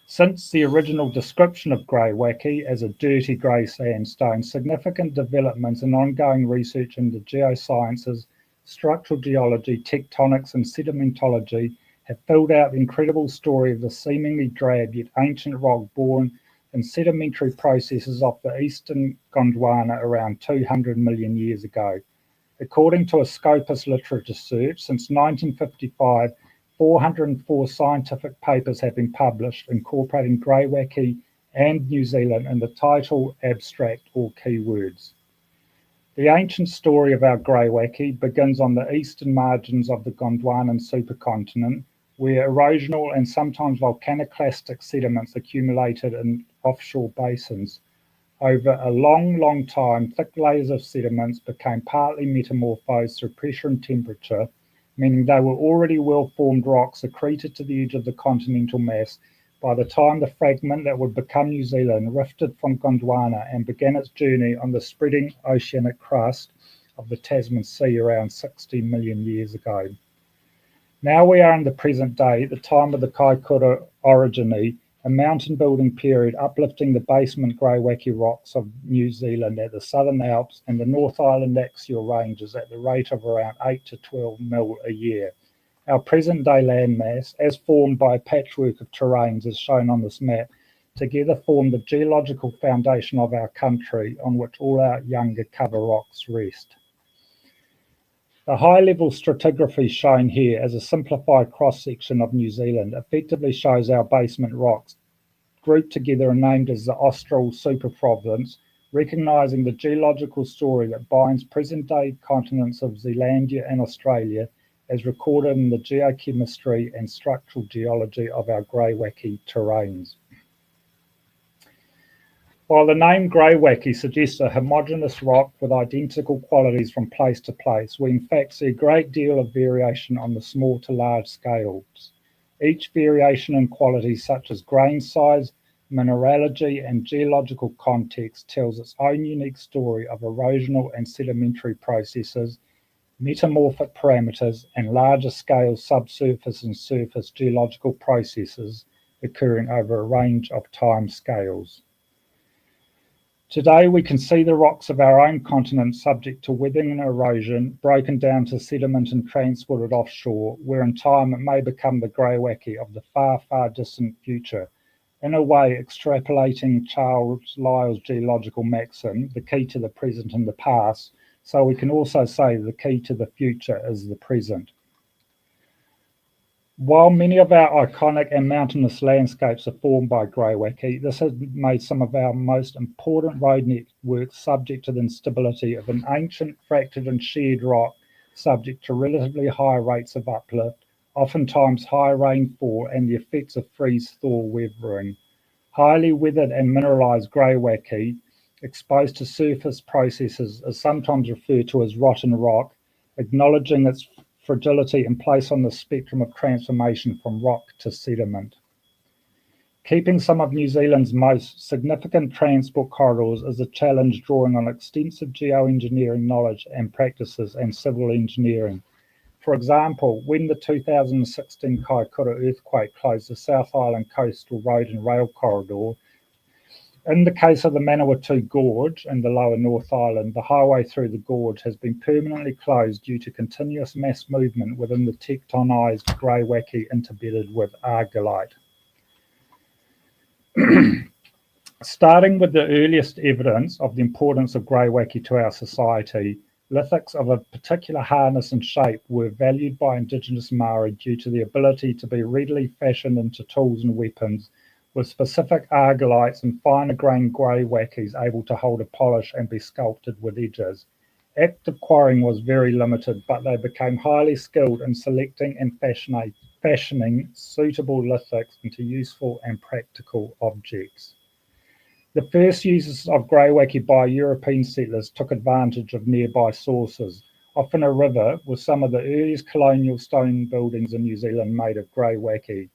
F: Since the original description of greywacke as a dirty grey sandstone, significant developments and ongoing research into geosciences, structural geology, tectonics, and sedimentology have filled out the incredible story of the seemingly drab yet ancient rock born in sedimentary processes off the eastern Gondwana around 200 million years ago. According to a Scopus literature search, since 1955, 404 scientific papers have been published incorporating greywacke and New Zealand in the title, abstract, or keywords. The ancient story of our greywacke begins on the eastern margins of the Gondwanan supercontinent, where erosional and sometimes volcaniclastic sediments accumulated in offshore basins. Over a long time, thick layers of sediments became partly metamorphosed through pressure and temperature, meaning they were already well-formed rocks accreted to the edge of the continental mass by the time the fragment that would become New Zealand rifted from Gondwana and began its journey on the spreading oceanic crust of the Tasman Sea around 60 million years ago. Now we are in the present day, the time of the Kaikoura orogeny, a mountain building period uplifting the basement greywacke rocks of New Zealand at the Southern Alps and the North Island axial ranges at the rate of around 8 to 12 mil a year. Our present-day landmass, as formed by a patchwork of terrains as shown on this map, together form the geological foundation of our country on which all our younger cover rocks rest. The high-level stratigraphy shown here as a simplified cross-section of New Zealand effectively shows our basement rocks, grouped together and named as the Austral superprovince, recognising the geological story that binds present-day continents of Zealandia and Australia as recorded in the geochemistry and structural geology of our greywacke terrains. While the name greywacke suggests a homogeneous rock with identical qualities from place to place, we in fact see a great deal of variation on the small to large scales. Each variation in qualities such as grain size, mineralogy, and geological context tells its own unique story of erosional and sedimentary processes, metamorphic parameters, and larger scale subsurface and surface geological processes occurring over a range of time scales. Today we can see the rocks of our own continent subject to weathering and erosion, broken down to sediment and transported offshore, where in time it may become the greywacke of the far, far distant future. In a way, extrapolating Charles Lyell's geological maxim, the key to the present and the past, so we can also say the key to the future is the present. While many of our iconic and mountainous landscapes are formed by greywacke, this has made some of our most important road networks subject to the instability of an ancient, fractured and sheared rock subject to relatively high rates of uplift, oftentimes high rainfall and the effects of freeze-thaw weathering. Highly weathered and mineralized greywacke, exposed to surface processes, is sometimes referred to as rotten rock, acknowledging its fragility and place on the spectrum of transformation from rock to sediment. Keeping some of New Zealand's most significant transport corridors is a challenge drawing on extensive geoengineering knowledge and practices and civil engineering. For example, when the 2016 Kaikoura earthquake closed the South Island Coastal Road and Rail Corridor, in the case of the Manawatu Gorge in the lower North Island, the highway through the gorge has been permanently closed due to continuous mass movement within the tectonized greywacke interbedded with argillite. Starting with the earliest evidence of the importance of greywacke to our society, lithics of a particular hardness and shape were valued by Indigenous Maori due to the ability to be readily fashioned into tools and weapons, with specific argillites and finer grained greywackes able to hold a polish and be sculpted with edges. Active quarrying was very limited, but they became highly skilled in selecting and fashioning suitable lithics into useful and practical objects. The first uses of greywacke by European settlers took advantage of nearby sources, often a river, with some of the earliest colonial stone buildings in New Zealand made of greywacke.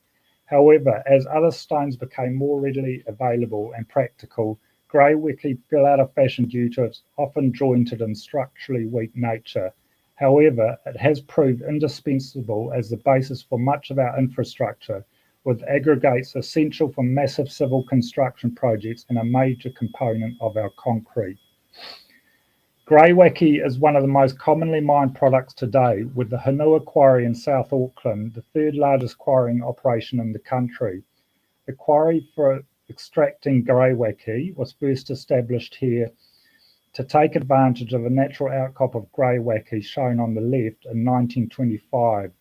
F: However, as other stones became more readily available and practical, greywacke fell out of fashion due to its often jointed and structurally weak nature. However, it has proved indispensable as the basis for much of our infrastructure, with aggregates essential for massive civil construction projects and a major component of our concrete. Greywacke is one of the most commonly mined products today, with the Hanua Quarry in South Auckland, the third largest quarrying operation in the country. The quarry for extracting greywacke was first established here to take advantage of a natural outcrop of greywacke shown on the left in 1925.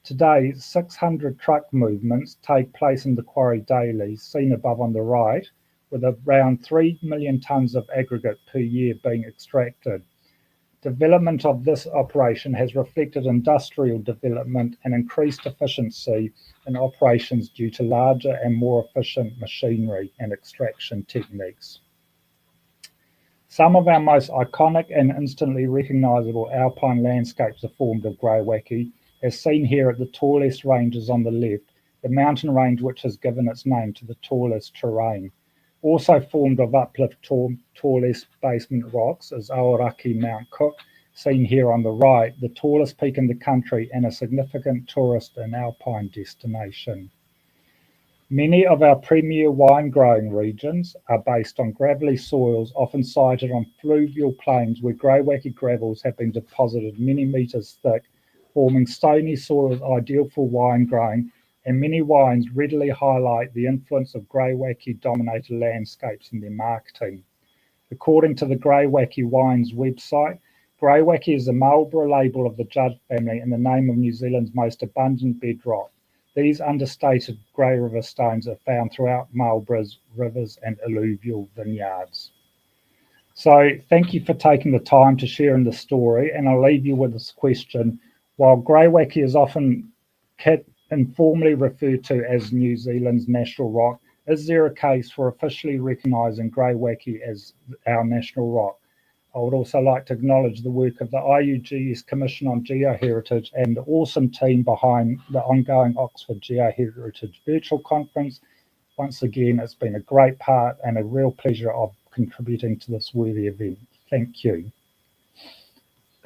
F: Today, 600 truck movements take place in the quarry daily, seen above on the right, with around 3 million tonnes of aggregate per year being extracted. Development of this operation has reflected industrial development and increased efficiency in operations due to larger and more efficient machinery and extraction techniques. Some of our most iconic and instantly recognisable alpine landscapes are formed of greywacke, as seen here at the tallest ranges on the left, the mountain range which has given its name to the tallest terrain. Also formed of uplift tallest basement rocks is Aoraki Mount Cook, seen here on the right, the tallest peak in the country and a significant tourist and alpine destination. Many of our premier wine growing regions are based on gravelly soils, often sited on fluvial plains where greywacke gravels have been deposited many metres thick, forming stony soils ideal for wine growing, and many wines readily highlight the influence of greywacke-dominated landscapes in their marketing. According to the Greywacke Wines website, greywacke is the Marlborough label of the Judd family and the name of New Zealand's most abundant bedrock. These understated grey river stones are found throughout Marlborough's rivers and alluvial vineyards. So thank you for taking the time to share in the story, and I'll leave you with this question. While greywacke is often informally referred to as New Zealand's national rock, is there a case for officially recognising greywacke as our national rock? I would also like to acknowledge the work of the IUGS Commission on Geoheritage and the awesome team behind the ongoing Oxford Geoheritage Virtual Conference. Once again, it's been a great part and a real pleasure of contributing to this worthy event. Thank you.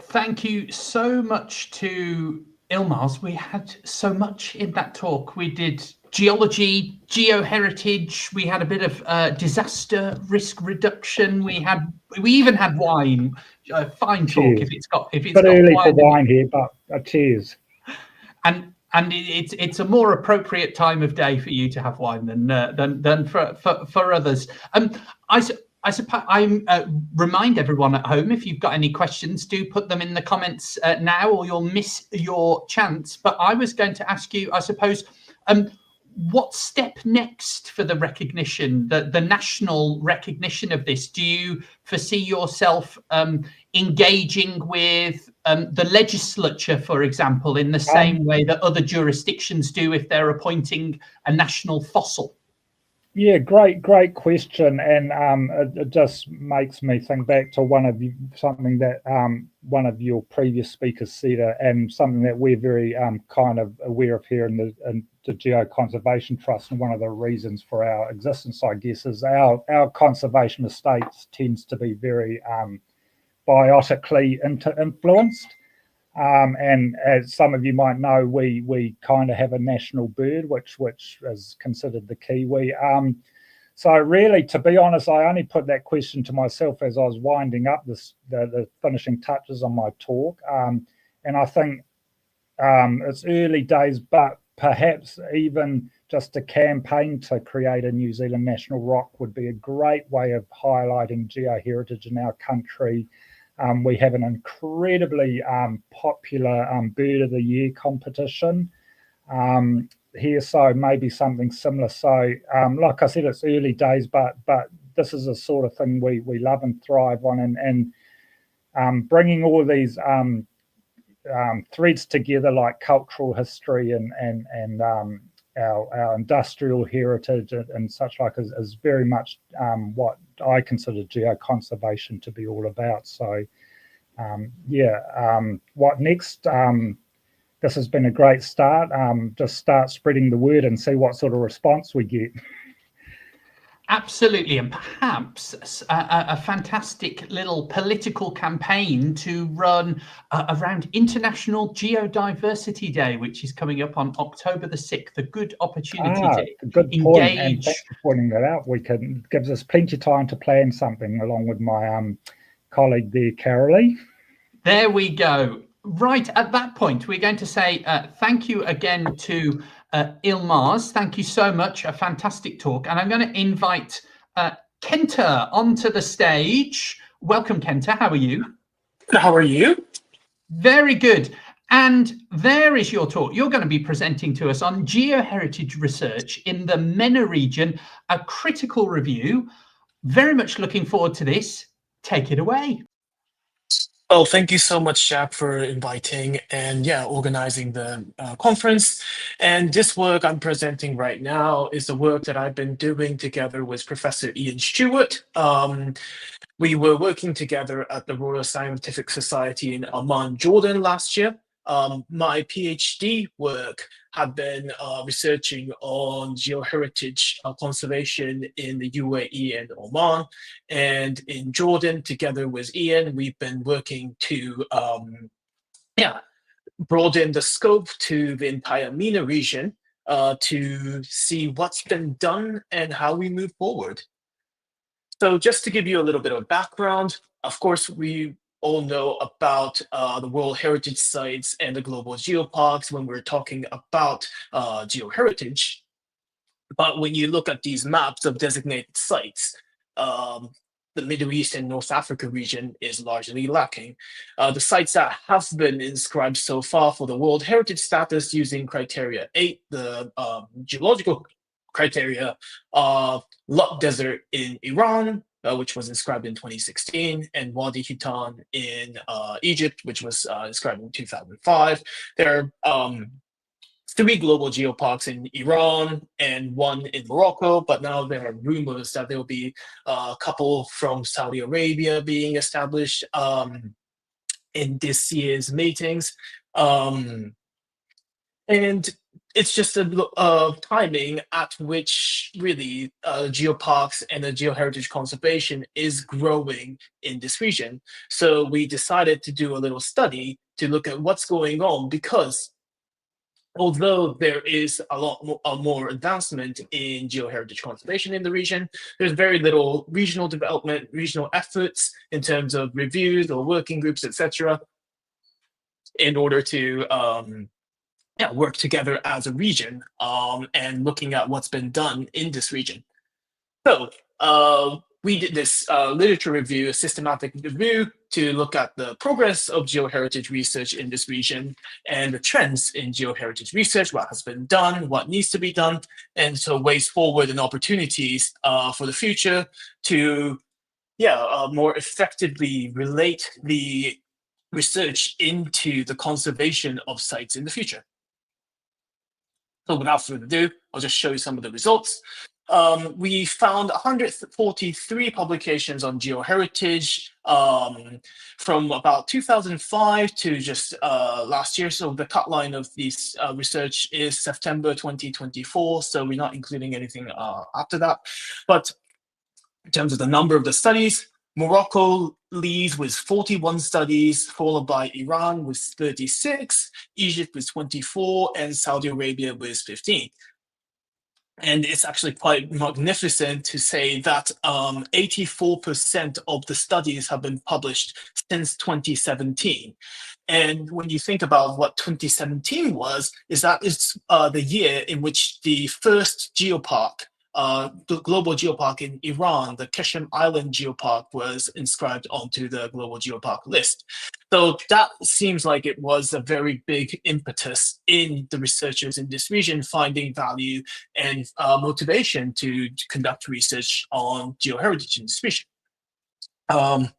A: Thank you so much to Ilmaz. We had so much in that talk. We did geology, geoheritage, we had a bit of disaster risk reduction, we even had wine. Fine talk.
F: Cheers.
A: if it's
F: got early
A: wine
F: for wine here, but cheers.
A: And it's a more appropriate time of day for you to have wine than for others. I suppose I remind everyone at home, if you've got any questions, do put them in the comments now, or you'll miss your chance. But I was going to ask you, I suppose, what step next for the recognition, the national recognition of this? Do you foresee yourself engaging with the legislature, for example, in the same way that other jurisdictions do if they're appointing a national fossil?
F: Yeah, great question, and it just makes me think back to something that one of your previous speakers said, and something that we're very kind of aware of here in the Geoconservation Trust. And one of the reasons for our existence, I guess, is our conservation estates tends to be very biotically influenced. And as some of you might know, we kind of have a national bird, which is considered the kiwi. So really, to be honest, I only put that question to myself as I was winding up the finishing touches on my talk. And I think it's early days, but perhaps even just a campaign to create a New Zealand national rock would be a great way of highlighting geoheritage in our country. We have an incredibly popular Bird of the Year competition here, so maybe something similar. So, like I said, it's early days, but this is the sort of thing we love and thrive on, and bringing all these threads together, like cultural history and our industrial heritage and such like, is very much what I consider geoconservation to be all about. So what next? This has been a great start. Just start spreading the word and see what sort of response we get.
A: Absolutely, and perhaps a fantastic little political campaign to run around International Geodiversity Day, which is coming up on October the 6th. A good opportunity to
F: good
A: engage.
F: Point. And thanks for pointing that out. Gives us plenty of time to plan something along with my colleague there, Carolee.
A: There we go. Right, at that point, we're going to say thank you again to Ilmaz. Thank you so much. A fantastic talk. And I'm going to invite Kenta onto the stage. Welcome, Kenta. How are you?
G: How are you?
A: Very good. And there is your talk. You're going to be presenting to us on geoheritage research in the MENA region, a critical review. Very much looking forward to this. Take it away.
G: Well, thank you so much, Jack, for inviting and organizing the conference. And this work I'm presenting right now is the work that I've been doing together with Professor Ian Stewart. We were working together at the Royal Scientific Society in Amman, Jordan last year. My PhD work had been researching on geoheritage conservation in the UAE and Oman, and in Jordan. Together with Ian, we've been working to broaden the scope to the entire MENA region to see what's been done and how we move forward. So just to give you a little bit of background, of course, we all know about the World Heritage Sites and the global geoparks when we're talking about geoheritage. But when you look at these maps of designated sites, the Middle East and North Africa region is largely lacking. The sites that have been inscribed so far for the World Heritage status using criteria 8, the geological criteria, Lut Desert in Iran, which was inscribed in 2016, and Wadi Hitan in Egypt, which was inscribed in 2005. There are 3 global geoparks in Iran and 1 in Morocco, but now there are rumors that there will be a couple from Saudi Arabia being established in this year's meetings. And it's just a timing at which really geoparks and the geoheritage conservation is growing in this region. So we decided to do a little study to look at what's going on, because although there is a lot more advancement in geoheritage conservation in the region, there's very little regional development, regional efforts in terms of reviews or working groups, etc., in order to work together as a region and looking at what's been done in this region. So we did this literature review, a systematic review, to look at the progress of geoheritage research in this region and the trends in geoheritage research, what has been done, what needs to be done, and so ways forward and opportunities for the future to more effectively relate the research into the conservation of sites in the future. So without further ado, I'll just show you some of the results. We found 143 publications on geoheritage from about 2005 to just last year. So the cut line of this research is September 2024. So we're not including anything after that. But in terms of the number of the studies, Morocco leads with 41 studies, followed by Iran with 36, Egypt with 24, and Saudi Arabia with 15. And it's actually quite magnificent to say that 84% of the studies have been published since 2017. And when you think about what 2017 was, is that it's the year in which the first geopark, the global geopark in Iran, the Keshem Island Geopark, was inscribed onto the global geopark list. So that seems like it was a very big impetus in the researchers in this region finding value and motivation to conduct research on geoheritage in this region. And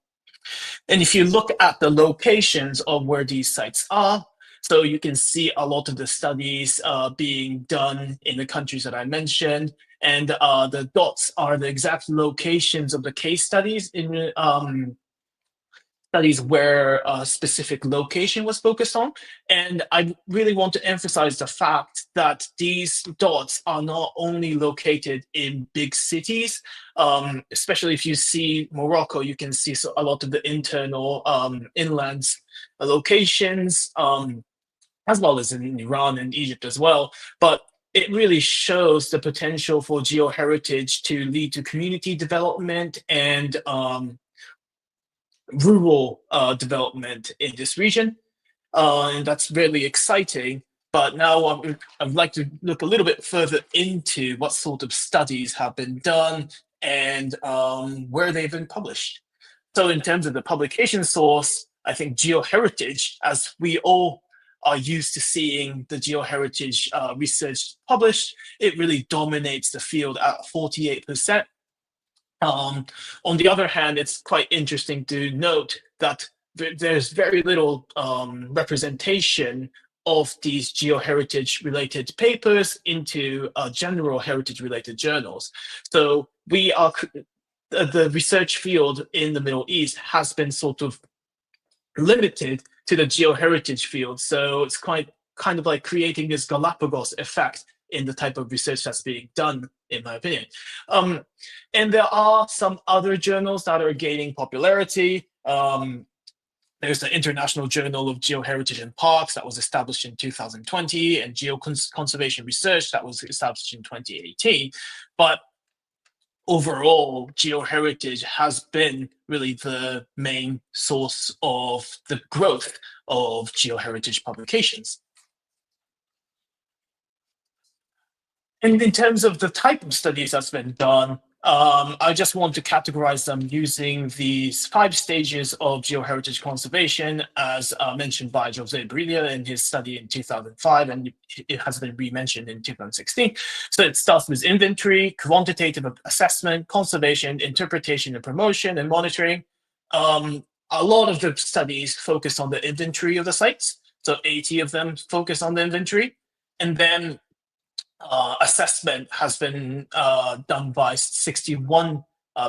G: if you look at the locations of where these sites are, so you can see a lot of the studies being done in the countries that I mentioned, and the dots are the exact locations of the case studies in studies where a specific location was focused on. And I really want to emphasize the fact that these dots are not only located in big cities, especially if you see Morocco, you can see a lot of the internal inland locations, as well as in Iran and Egypt as well. But it really shows the potential for geoheritage to lead to community development and rural development in this region. And that's really exciting. But now I'd like to look a little bit further into what sort of studies have been done and where they've been published. So in terms of the publication source, I think geoheritage, as we all are used to seeing the geoheritage research published, it really dominates the field at 48%. On the other hand, it's quite interesting to note that there's very little representation of these geoheritage related papers into general heritage related journals. So we are, the research field in the Middle East has been sort of limited to the geoheritage field. So it's kind of like creating this Galapagos effect in the type of research that's being done, in my opinion. And there are some other journals that are gaining popularity. There's the International Journal of Geoheritage and Parks that was established in 2020, and Geoconservation Research that was established in 2018. But overall, geoheritage has been really the main source of the growth of geoheritage publications. And in terms of the type of studies that's been done, I just want to categorize them using these 5 stages of geoheritage conservation, as mentioned by Jose Brilla in his study in 2005, and it has been re-mentioned in 2016. So it starts with inventory, quantitative assessment, conservation, interpretation and promotion, and monitoring. A lot of the studies focus on the inventory of the sites. So 80 of them focus on the inventory. And then assessment has been done by 61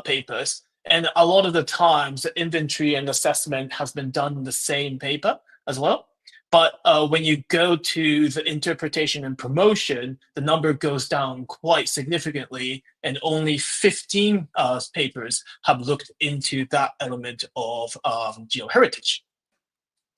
G: papers. And a lot of the times, the inventory and assessment has been done in the same paper as well. But when you go to the interpretation and promotion, the number goes down quite significantly, and only 15 papers have looked into that element of geoheritage.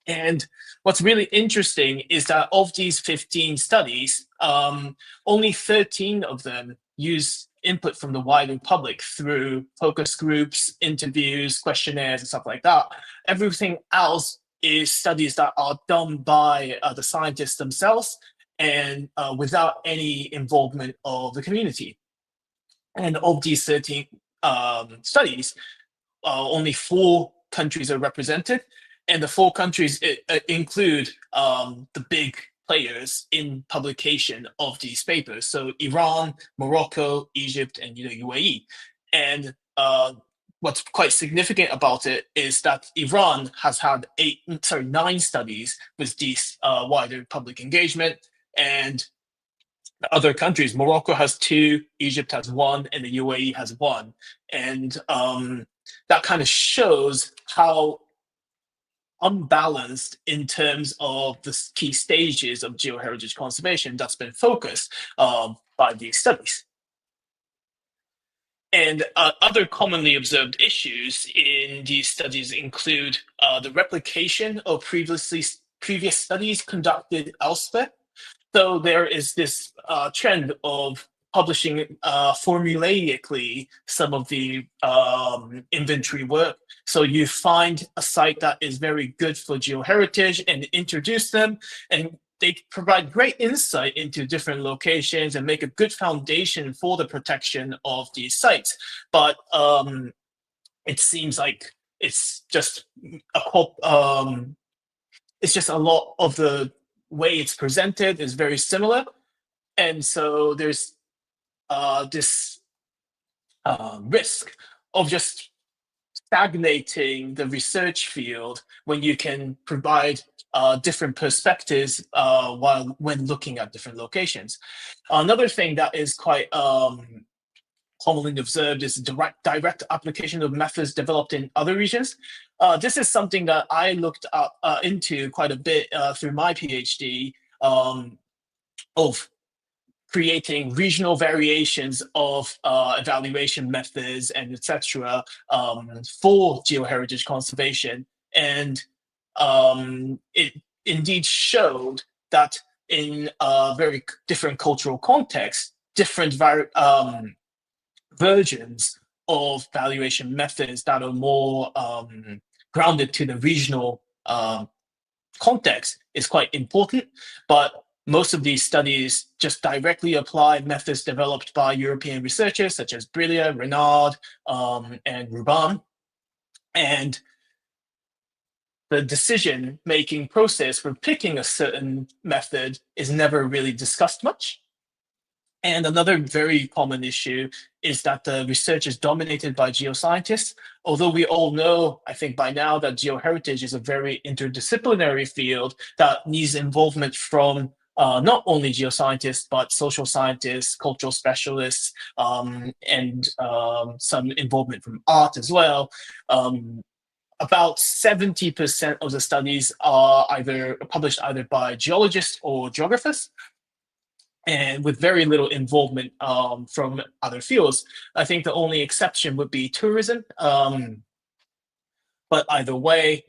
G: And what's really interesting is that of these 15 studies, only 13 of them use input from the wider public through focus groups, interviews, questionnaires, and stuff like that. Everything else is studies that are done by the scientists themselves and without any involvement of the community. And of these 13 studies, only 4 countries are represented. And the 4 countries include the big players in publication of these papers. So Iran, Morocco, Egypt, and UAE. And what's quite significant about it is that Iran has had 9 studies with this wider public engagement. And the other countries, Morocco has 2, Egypt has 1, and the UAE has 1. And that kind of shows how unbalanced in terms of the key stages of geoheritage conservation that's been focused by these studies. And other commonly observed issues in these studies include the replication of previous studies conducted elsewhere. So there is this trend of publishing formulaically some of the inventory work. So you find a site that is very good for geoheritage and introduce them, and they provide great insight into different locations and make a good foundation for the protection of these sites. But it seems like it's just it's just a lot of the way it's presented is very similar. And so there's this risk of just stagnating the research field when you can provide different perspectives when looking at different locations. Another thing that is quite commonly observed is direct application of methods developed in other regions. This is something that I looked into quite a bit through my PhD of creating regional variations of evaluation methods and etc. For geoheritage conservation. And it indeed showed that in very different cultural contexts, different versions of valuation methods that are more grounded to the regional context is quite important. But most of these studies just directly apply methods developed by European researchers such as Brilia, Renard, and Ruban. And the decision-making process for picking a certain method is never really discussed much. And another very common issue is that the research is dominated by geoscientists. Although we all know, I think by now, that geoheritage is a very interdisciplinary field that needs involvement from not only geoscientists, but social scientists, cultural specialists, and some involvement from art as well. About 70% of the studies are published either by geologists or geographers, and with very little involvement from other fields. I think the only exception would be tourism. But either way,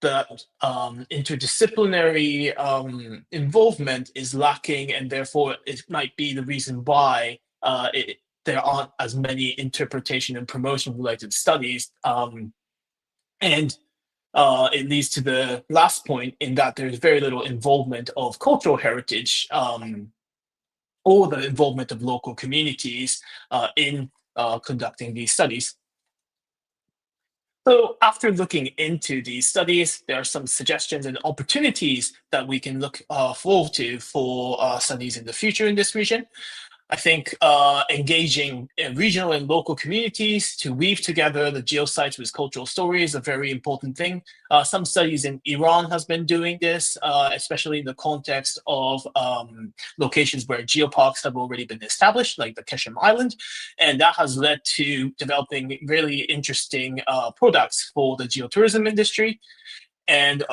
G: the interdisciplinary involvement is lacking, and therefore it might be the reason why there aren't as many interpretation and promotion related studies. And it leads to the last point in that there's very little involvement of cultural heritage or the involvement of local communities in conducting these studies. So after looking into these studies, there are some suggestions and opportunities that we can look forward to for studies in the future in this region. I think engaging regional and local communities to weave together the geosites with cultural stories is a very important thing. Some studies in Iran has been doing this, especially in the context of locations where geoparks have already been established, like the Keshem Island. And that has led to developing really interesting products for the geotourism industry, and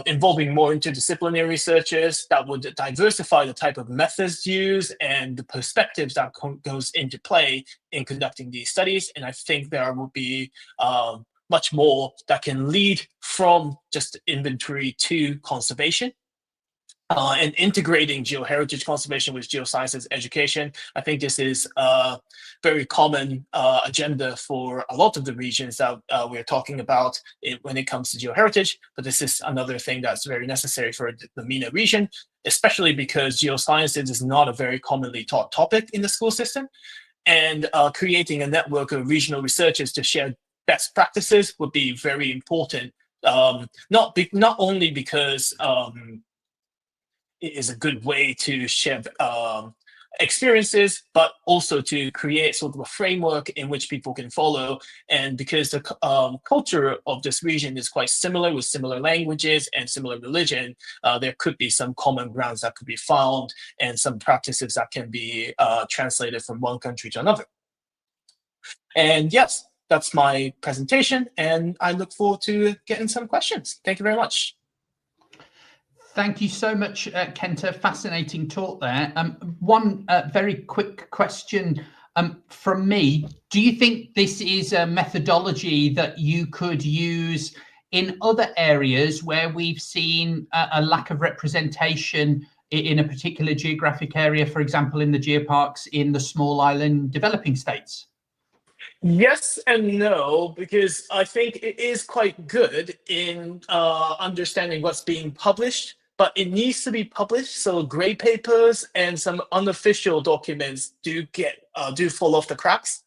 G: involving more interdisciplinary researchers that would diversify the type of methods used and the perspectives that goes into play in conducting these studies. And I think there will be much more that can lead from just inventory to conservation. And integrating geoheritage conservation with geosciences education. I think this is a very common agenda for a lot of the regions that we're talking about when it comes to geoheritage, but this is another thing that's very necessary for the MENA region, especially because geosciences is not a very commonly taught topic in the school system, and creating a network of regional researchers to share best practices would be very important, not only because it is a good way to share experiences, but also to create sort of a framework in which people can follow. And because the culture of this region is quite similar, with similar languages and similar religion, there could be some common grounds that could be found and some practices that can be translated from one country to another. And yes, that's my presentation, and I look forward to getting some questions. Thank you very much.
A: Thank you so much, Kenta. Fascinating talk there. One very quick question from me. Do you think this is a methodology that you could use in other areas where we've seen a lack of representation in a particular geographic area, for example, in the geoparks in the small island developing states?
G: Yes and no, because I think it is quite good in understanding what's being published, but it needs to be published. So gray papers and some unofficial documents do fall off the cracks.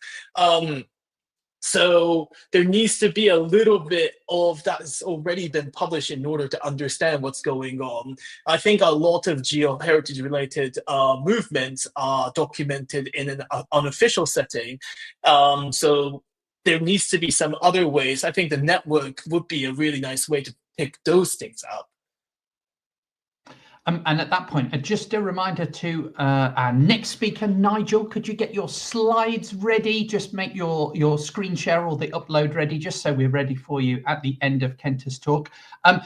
G: So there needs to be a little bit of that has already been published in order to understand what's going on. I think a lot of geoheritage related movements are documented in an unofficial setting. So there needs to be some other ways. I think the network would be a really nice way to pick those things up.
A: And at that point, just a reminder to our next speaker, Nigel, could you get your slides ready? Just make your screen share or the upload ready, just so we're ready for you at the end of Kenta's talk. And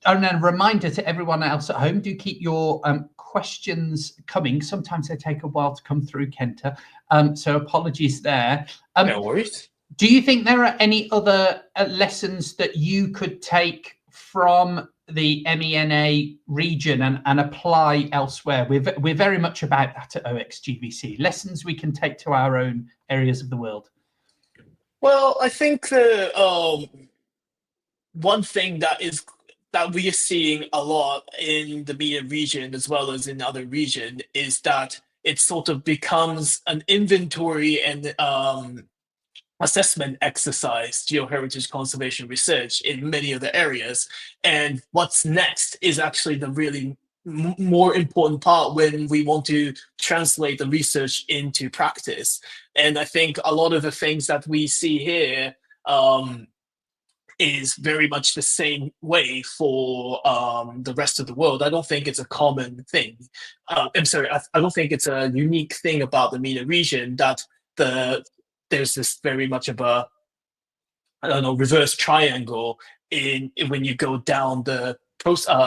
A: a reminder to everyone else at home, do keep your questions coming. Sometimes they take a while to come through, Kenta. So apologies there.
G: No worries.
A: Do you think there are any other lessons that you could take from the MENA region and apply elsewhere? We're very much about that at OxGVC. Lessons we can take to our own areas of the world.
G: Well, I think the one thing that we are seeing a lot in the MENA region as well as in other regions is that it sort of becomes an inventory and assessment exercise, geoheritage conservation research in many other areas. And what's next is actually the really more important part when we want to translate the research into practice. And I think a lot of the things that we see here is very much the same way for the rest of the world. I don't think it's a common thing. I'm sorry, I don't think it's a unique thing about the MENA region that there's this very much of a, I don't know, reverse triangle when you go down the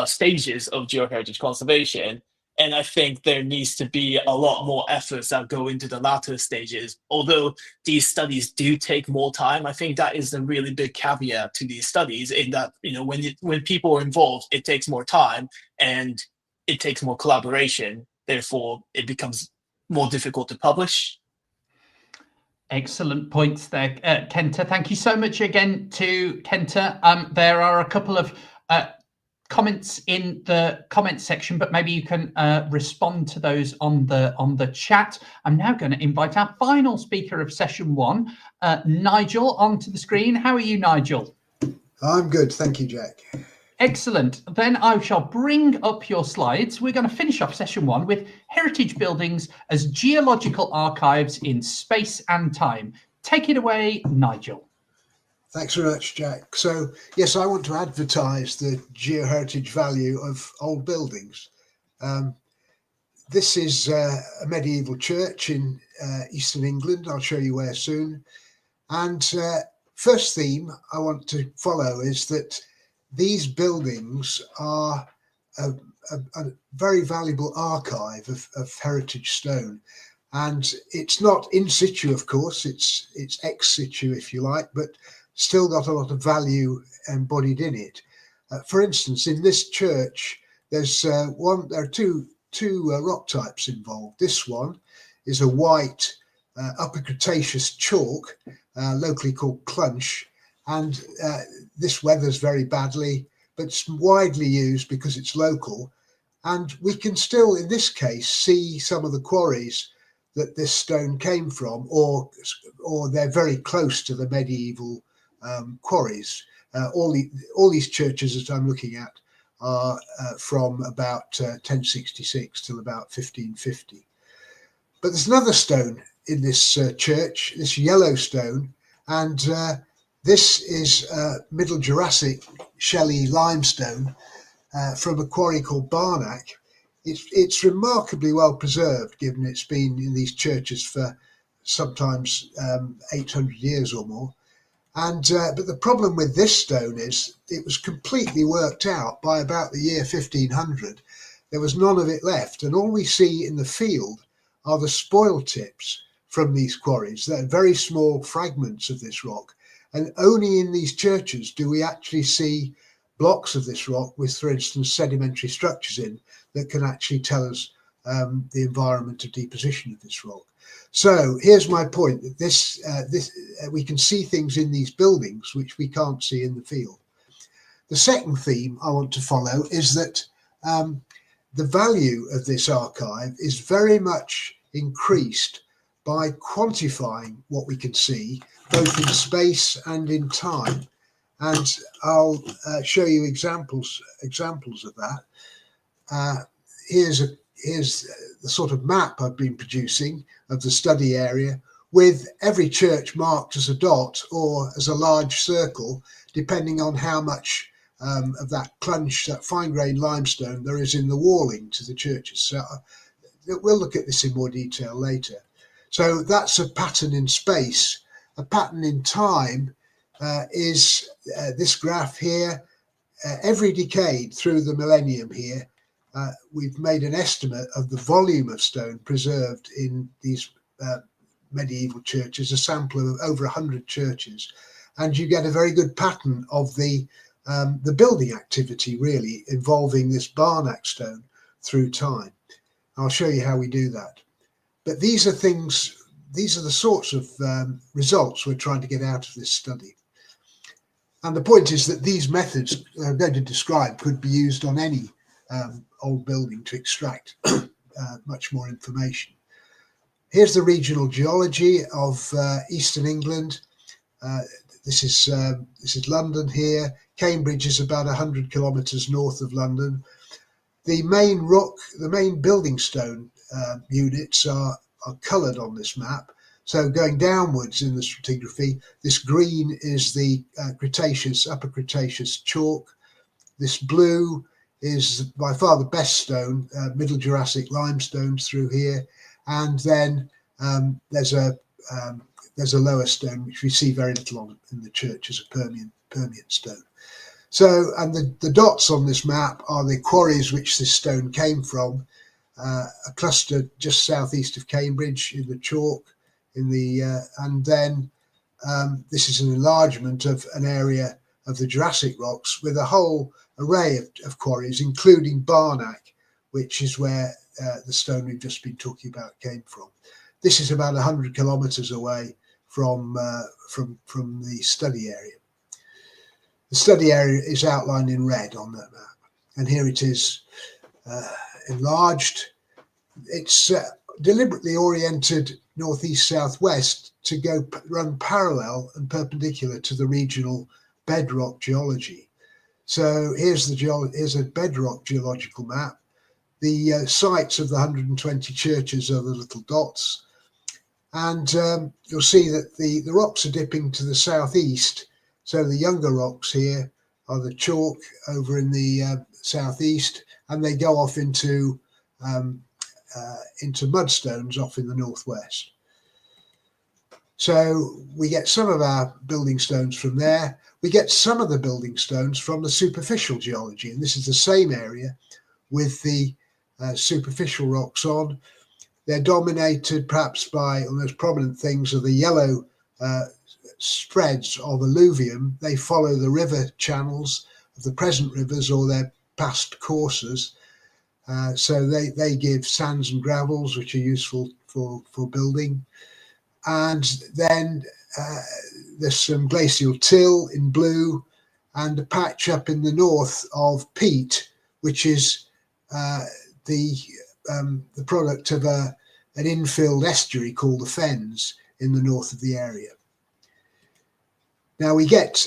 G: stages of geoheritage conservation. And I think there needs to be a lot more efforts that go into the latter stages. Although these studies do take more time, I think that is a really big caveat to these studies, in that, you know, when people are involved, it takes more time and it takes more collaboration. Therefore, it becomes more difficult to publish.
A: Excellent points there, Kenta. Thank you so much again to Kenta. There are a couple of comments in the comment section, but maybe you can respond to those on the chat. I'm now going to invite our final speaker of session one, Nigel, onto the screen. How are you, Nigel?
H: I'm good, thank you, Jack.
A: Excellent. Then I shall bring up your slides. We're going to finish off session 1 with heritage buildings as geological archives in space and time. Take it away, Nigel.
H: Thanks very much, Jack. So, yes, I want to advertise the geoheritage value of old buildings. This is a medieval church in eastern England. I'll show you where soon. And first theme I want to follow is that these buildings are a very valuable archive of heritage stone. And it's not in situ, of course, it's ex situ, if you like, but still got a lot of value embodied in it. For instance, in this church, there are two rock types involved. This one is a white Upper Cretaceous chalk, locally called clunch, and this weathers very badly, but it's widely used because it's local. And we can still, in this case, see some of the quarries that this stone came from, or they're very close to the medieval quarries. All these churches that I'm looking at are from about 1066 till about 1550. But there's another stone in this church, this yellow stone, and this is Middle Jurassic shelly limestone from a quarry called Barnack. It's remarkably well preserved, given it's been in these churches for sometimes 800 years or more. And but the problem with this stone is it was completely worked out by about the year 1500. There was none of it left, and all we see in the field are the spoil tips from these quarries. They're very small fragments of this rock, and only in these churches do we actually see blocks of this rock with, for instance, sedimentary structures in that can actually tell us the environment of deposition of this rock. So here's my point, that we can see things in these buildings which we can't see in the field. The second theme I want to follow is that the value of this archive is very much increased by quantifying what we can see, both in space and in time. And I'll show you examples of that. Here's the sort of map I've been producing of the study area, with every church marked as a dot or as a large circle, depending on how much of that clunch, that fine-grained limestone there is in the walling to the churches. So we'll look at this in more detail later. So that's a pattern in space. A pattern in time is this graph here. Every decade through the millennium here, we've made an estimate of the volume of stone preserved in these medieval churches, a sample of over 100 churches, and you get a very good pattern of the building activity really involving this Barnack stone through time. I'll show you how we do that. But these are the sorts of results we're trying to get out of this study. And the point is that these methods I'm going to describe could be used on any old building to extract much more information. Here's the regional geology of eastern England. This is London here. Cambridge is about 100 kilometres north of London. The main building stone units are coloured on this map. So going downwards in the stratigraphy, this green is the Upper Cretaceous chalk. This blue is by far the best stone, Middle Jurassic limestones through here, and then there's a lower stone which we see very little on in the church as a Permian stone. So, and the dots on this map are the quarries which this stone came from, a cluster just southeast of Cambridge in the chalk, and then this is an enlargement of an area of the Jurassic rocks with a whole array of quarries, including Barnack, which is where the stone we've just been talking about came from. This is about 100 kilometres away from the study area. The study area is outlined in red on that map, and here it is enlarged. It's deliberately oriented northeast-southwest to run parallel and perpendicular to the regional bedrock geology. So here's a bedrock geological map. The sites of the 120 churches are the little dots. And you'll see that the rocks are dipping to the southeast. So the younger rocks here are the chalk over in the southeast, and they go off into mudstones off in the northwest. So we get some of our building stones from there. We get some of the building stones from the superficial geology, and this is the same area with the superficial rocks on. They're dominated perhaps by the most prominent things are the yellow spreads of alluvium. They follow the river channels of the present rivers or their past courses. So they give sands and gravels, which are useful for building. And then there's some glacial till in blue and a patch up in the north of peat, which is the product of an infilled estuary called the Fens in the north of the area. Now we get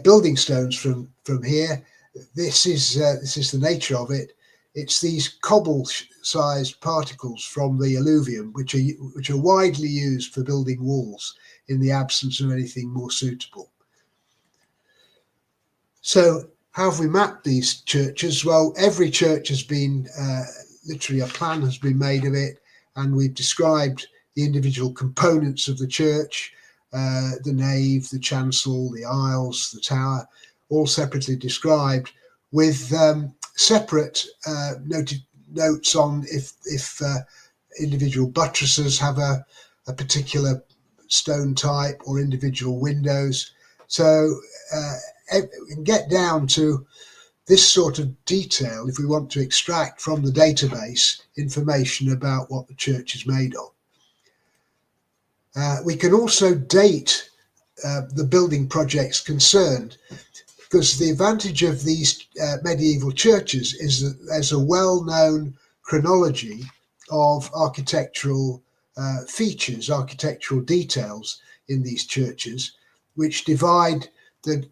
H: building stones from here. This is the nature of it. It's these cobble-sized particles from the alluvium, which are widely used for building walls in the absence of anything more suitable. So how have we mapped these churches? Well, every church has been literally a plan has been made of it, and we've described the individual components of the church, the nave, the chancel, the aisles, the tower, all separately described with separate notes on if individual buttresses have a particular stone type or individual windows. So we can get down to this sort of detail if we want to extract from the database information about what the church is made of. We can also date the building projects concerned, because the advantage of these medieval churches is that there's a well-known chronology of architectural features, architectural details in these churches, which divide the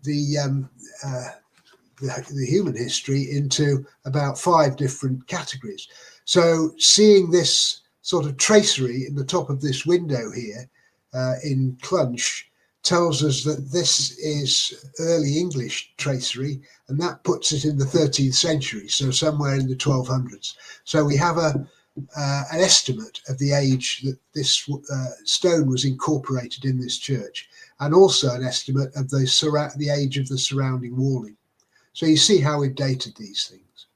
H: human history into about 5 different categories. So seeing this sort of tracery in the top of this window here in Clunch tells us that this is early English tracery, and that puts it in the 13th century, so somewhere in the 1200s. So we have an estimate of the age that this stone was incorporated in this church, and also an estimate of the age of the surrounding walling. So you see how we've dated these things.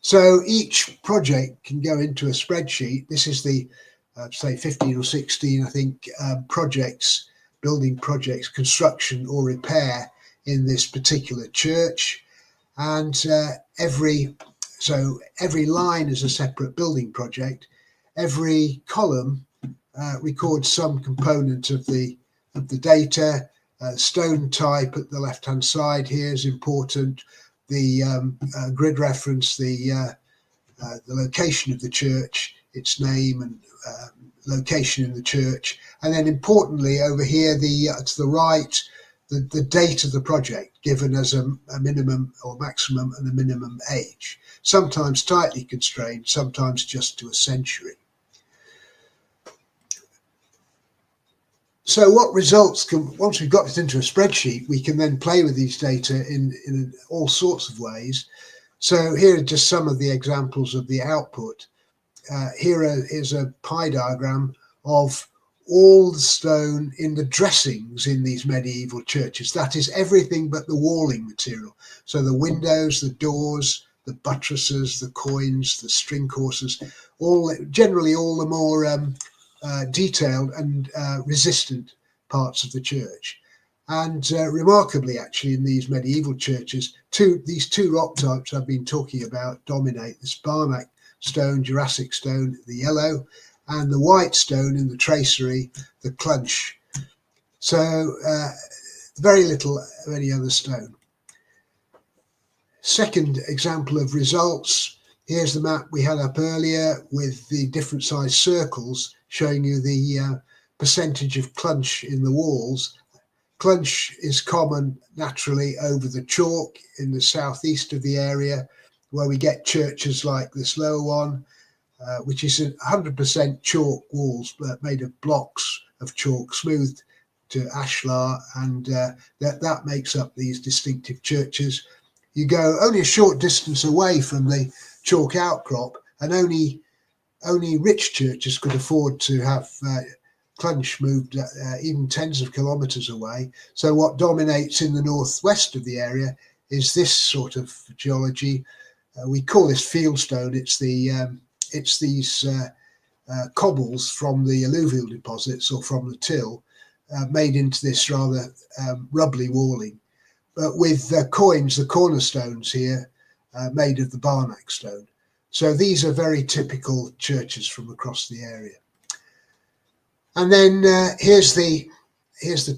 H: So each project can go into a spreadsheet. This is the, say, 15 or 16, I think, building projects, construction or repair in this particular church. And every line is a separate building project. Every column records some component of the data. Stone type at the left-hand side here is important. The grid reference, the location of the church, its name and location in the church, and then importantly over here, to the right, the date of the project given as a minimum or maximum and a minimum age. Sometimes tightly constrained, sometimes just to a century. So what results once we've got it into a spreadsheet, we can then play with these data in all sorts of ways. So here are just some of the examples of the output. Here is a pie diagram of all the stone in the dressings in these medieval churches. That is everything but the walling material. So the windows, the doors, the buttresses, the coins, the string courses, generally all the more detailed and resistant parts of the church. And remarkably, actually, in these medieval churches, these two rock types I've been talking about dominate: the Sparmac stone, Jurassic stone, the yellow, and the white stone in the tracery, the Clunch. So very little of any other stone. Second example of results. Here's the map we had up earlier with the different size circles showing you the percentage of Clunch in the walls. Clunch is common naturally over the chalk in the southeast of the area, where we get churches like this lower one, which is 100% chalk walls made of blocks of chalk smoothed to ashlar, and that makes up these distinctive churches. You go only a short distance away from the chalk outcrop, and only rich churches could afford to have Clunch moved even tens of kilometres away. So what dominates in the northwest of the area is this sort of geology. We call this fieldstone. It's these cobbles from the alluvial deposits or from the till made into this rather rubbly walling, but with coins, the cornerstones here, made of the Barnack stone. So these are very typical churches from across the area. And then here's the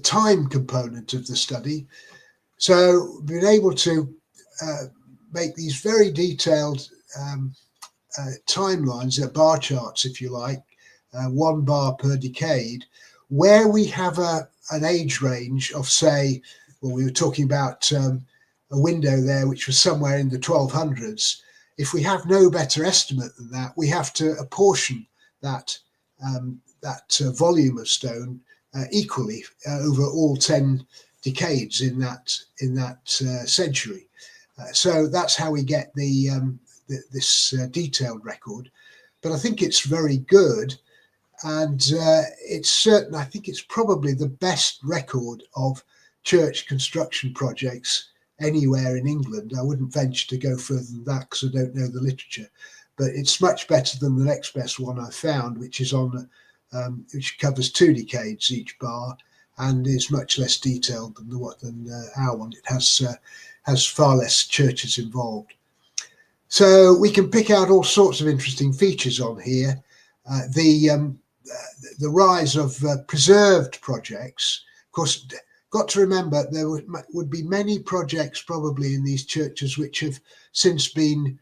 H: time component of the study. So we've been able to make these very detailed timelines, bar charts, if you like, 1 bar per decade, where we have an age range of, say, well, we were talking about a window there which was somewhere in the 1200s. If we have no better estimate than that, we have to apportion that volume of stone equally over all 10 decades in that century. So that's how we get this detailed record. But I think it's very good, and it's certain. I think it's probably the best record of church construction projects anywhere in England. I wouldn't venture to go further than that because I don't know the literature, but it's much better than the next best one I found, which is on which covers 2 decades each bar and is much less detailed than our one. It has far less churches involved. So we can pick out all sorts of interesting features on here. The rise of preserved projects. Of course, got to remember there would be many projects probably in these churches which have since been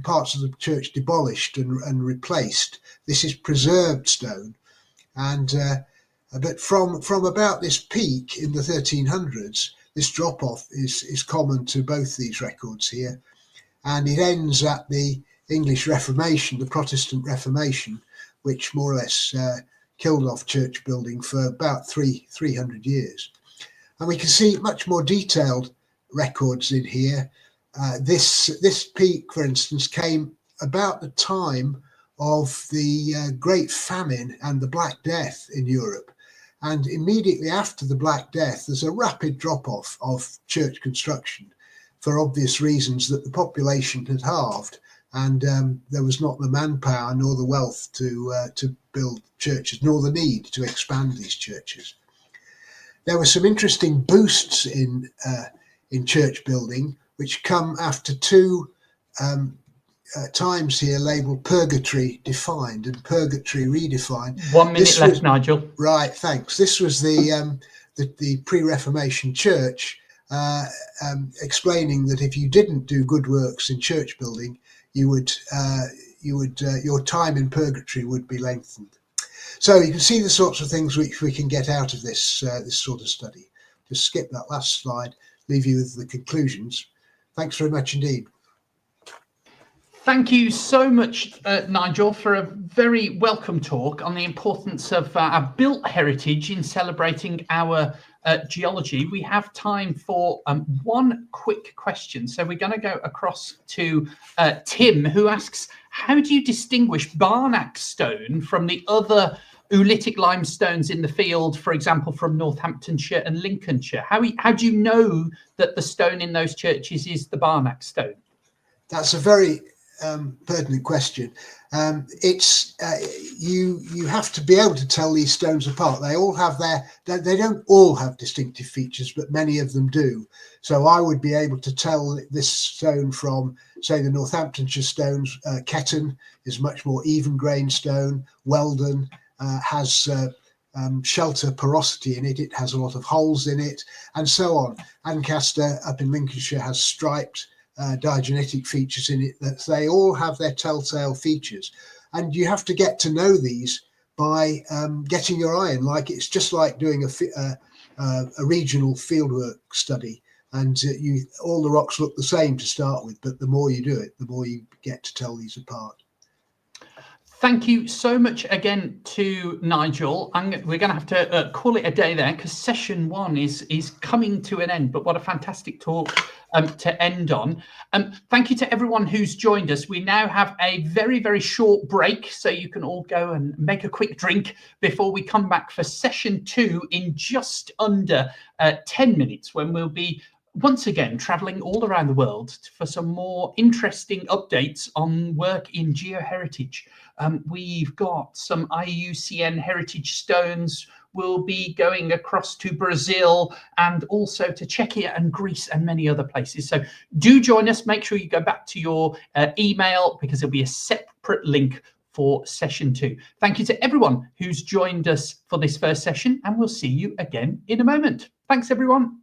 H: parts of the church demolished and replaced. This is preserved stone, and but from about this peak in the 1300s, this drop off is common to both these records here, and it ends at the English Reformation, the Protestant Reformation, which more or less killed off church building for about 300 years. And we can see much more detailed records in here. This peak, for instance, came about the time of the Great Famine and the Black Death in Europe. And immediately after the Black Death, there's a rapid drop-off of church construction for obvious reasons, that the population had halved, and there was not the manpower nor the wealth to build churches, nor the need to expand these churches. There were some interesting boosts in church building, which come after 2 times here labelled purgatory defined and purgatory redefined.
A: 1 minute left, Nigel.
H: Right, thanks. This was the pre-Reformation church explaining that if you didn't do good works in church building, your time in purgatory would be lengthened. So you can see the sorts of things which we can get out of this sort of study. Just skip that last slide, leave you with the conclusions. Thanks very much indeed.
A: Thank you so much, Nigel, for a very welcome talk on the importance of our built heritage in celebrating our geology. We have time for one quick question. So we're going to go across to Tim, who asks, how do you distinguish Barnack stone from the other oolitic limestones in the field, for example, from Northamptonshire and Lincolnshire? How do you know that the stone in those churches is the Barnack stone?
H: That's a very pertinent question. It's you have to be able to tell these stones apart. They all have they don't all have distinctive features, but many of them do. So I would be able to tell this stone from, say, the Northamptonshire stones. Ketton is much more even grained stone. Weldon has shelter porosity in it. It has a lot of holes in it, and so on. Ancaster up in Lincolnshire has striped diagenetic features in it. That they all have their telltale features, and you have to get to know these by getting your eye in. Like, it's just like doing a regional fieldwork study. And all the rocks look the same to start with, but the more you do it, the more you get to tell these apart.
A: Thank you so much again to Nigel. We're going to have to call it a day there because session 1 is coming to an end. But what a fantastic talk to end on. Thank you to everyone who's joined us. We now have a very, very short break, so you can all go and make a quick drink before we come back for session 2 in just under 10 minutes, when we'll be once again traveling all around the world for some more interesting updates on work in geoheritage. We've got some IUCN heritage stones. We'll be going across to Brazil and also to Czechia and Greece and many other places. So do join us. Make sure you go back to your email, because there'll be a separate link for session 2. Thank you to everyone who's joined us for this first session, and we'll see you again in a moment. Thanks, everyone.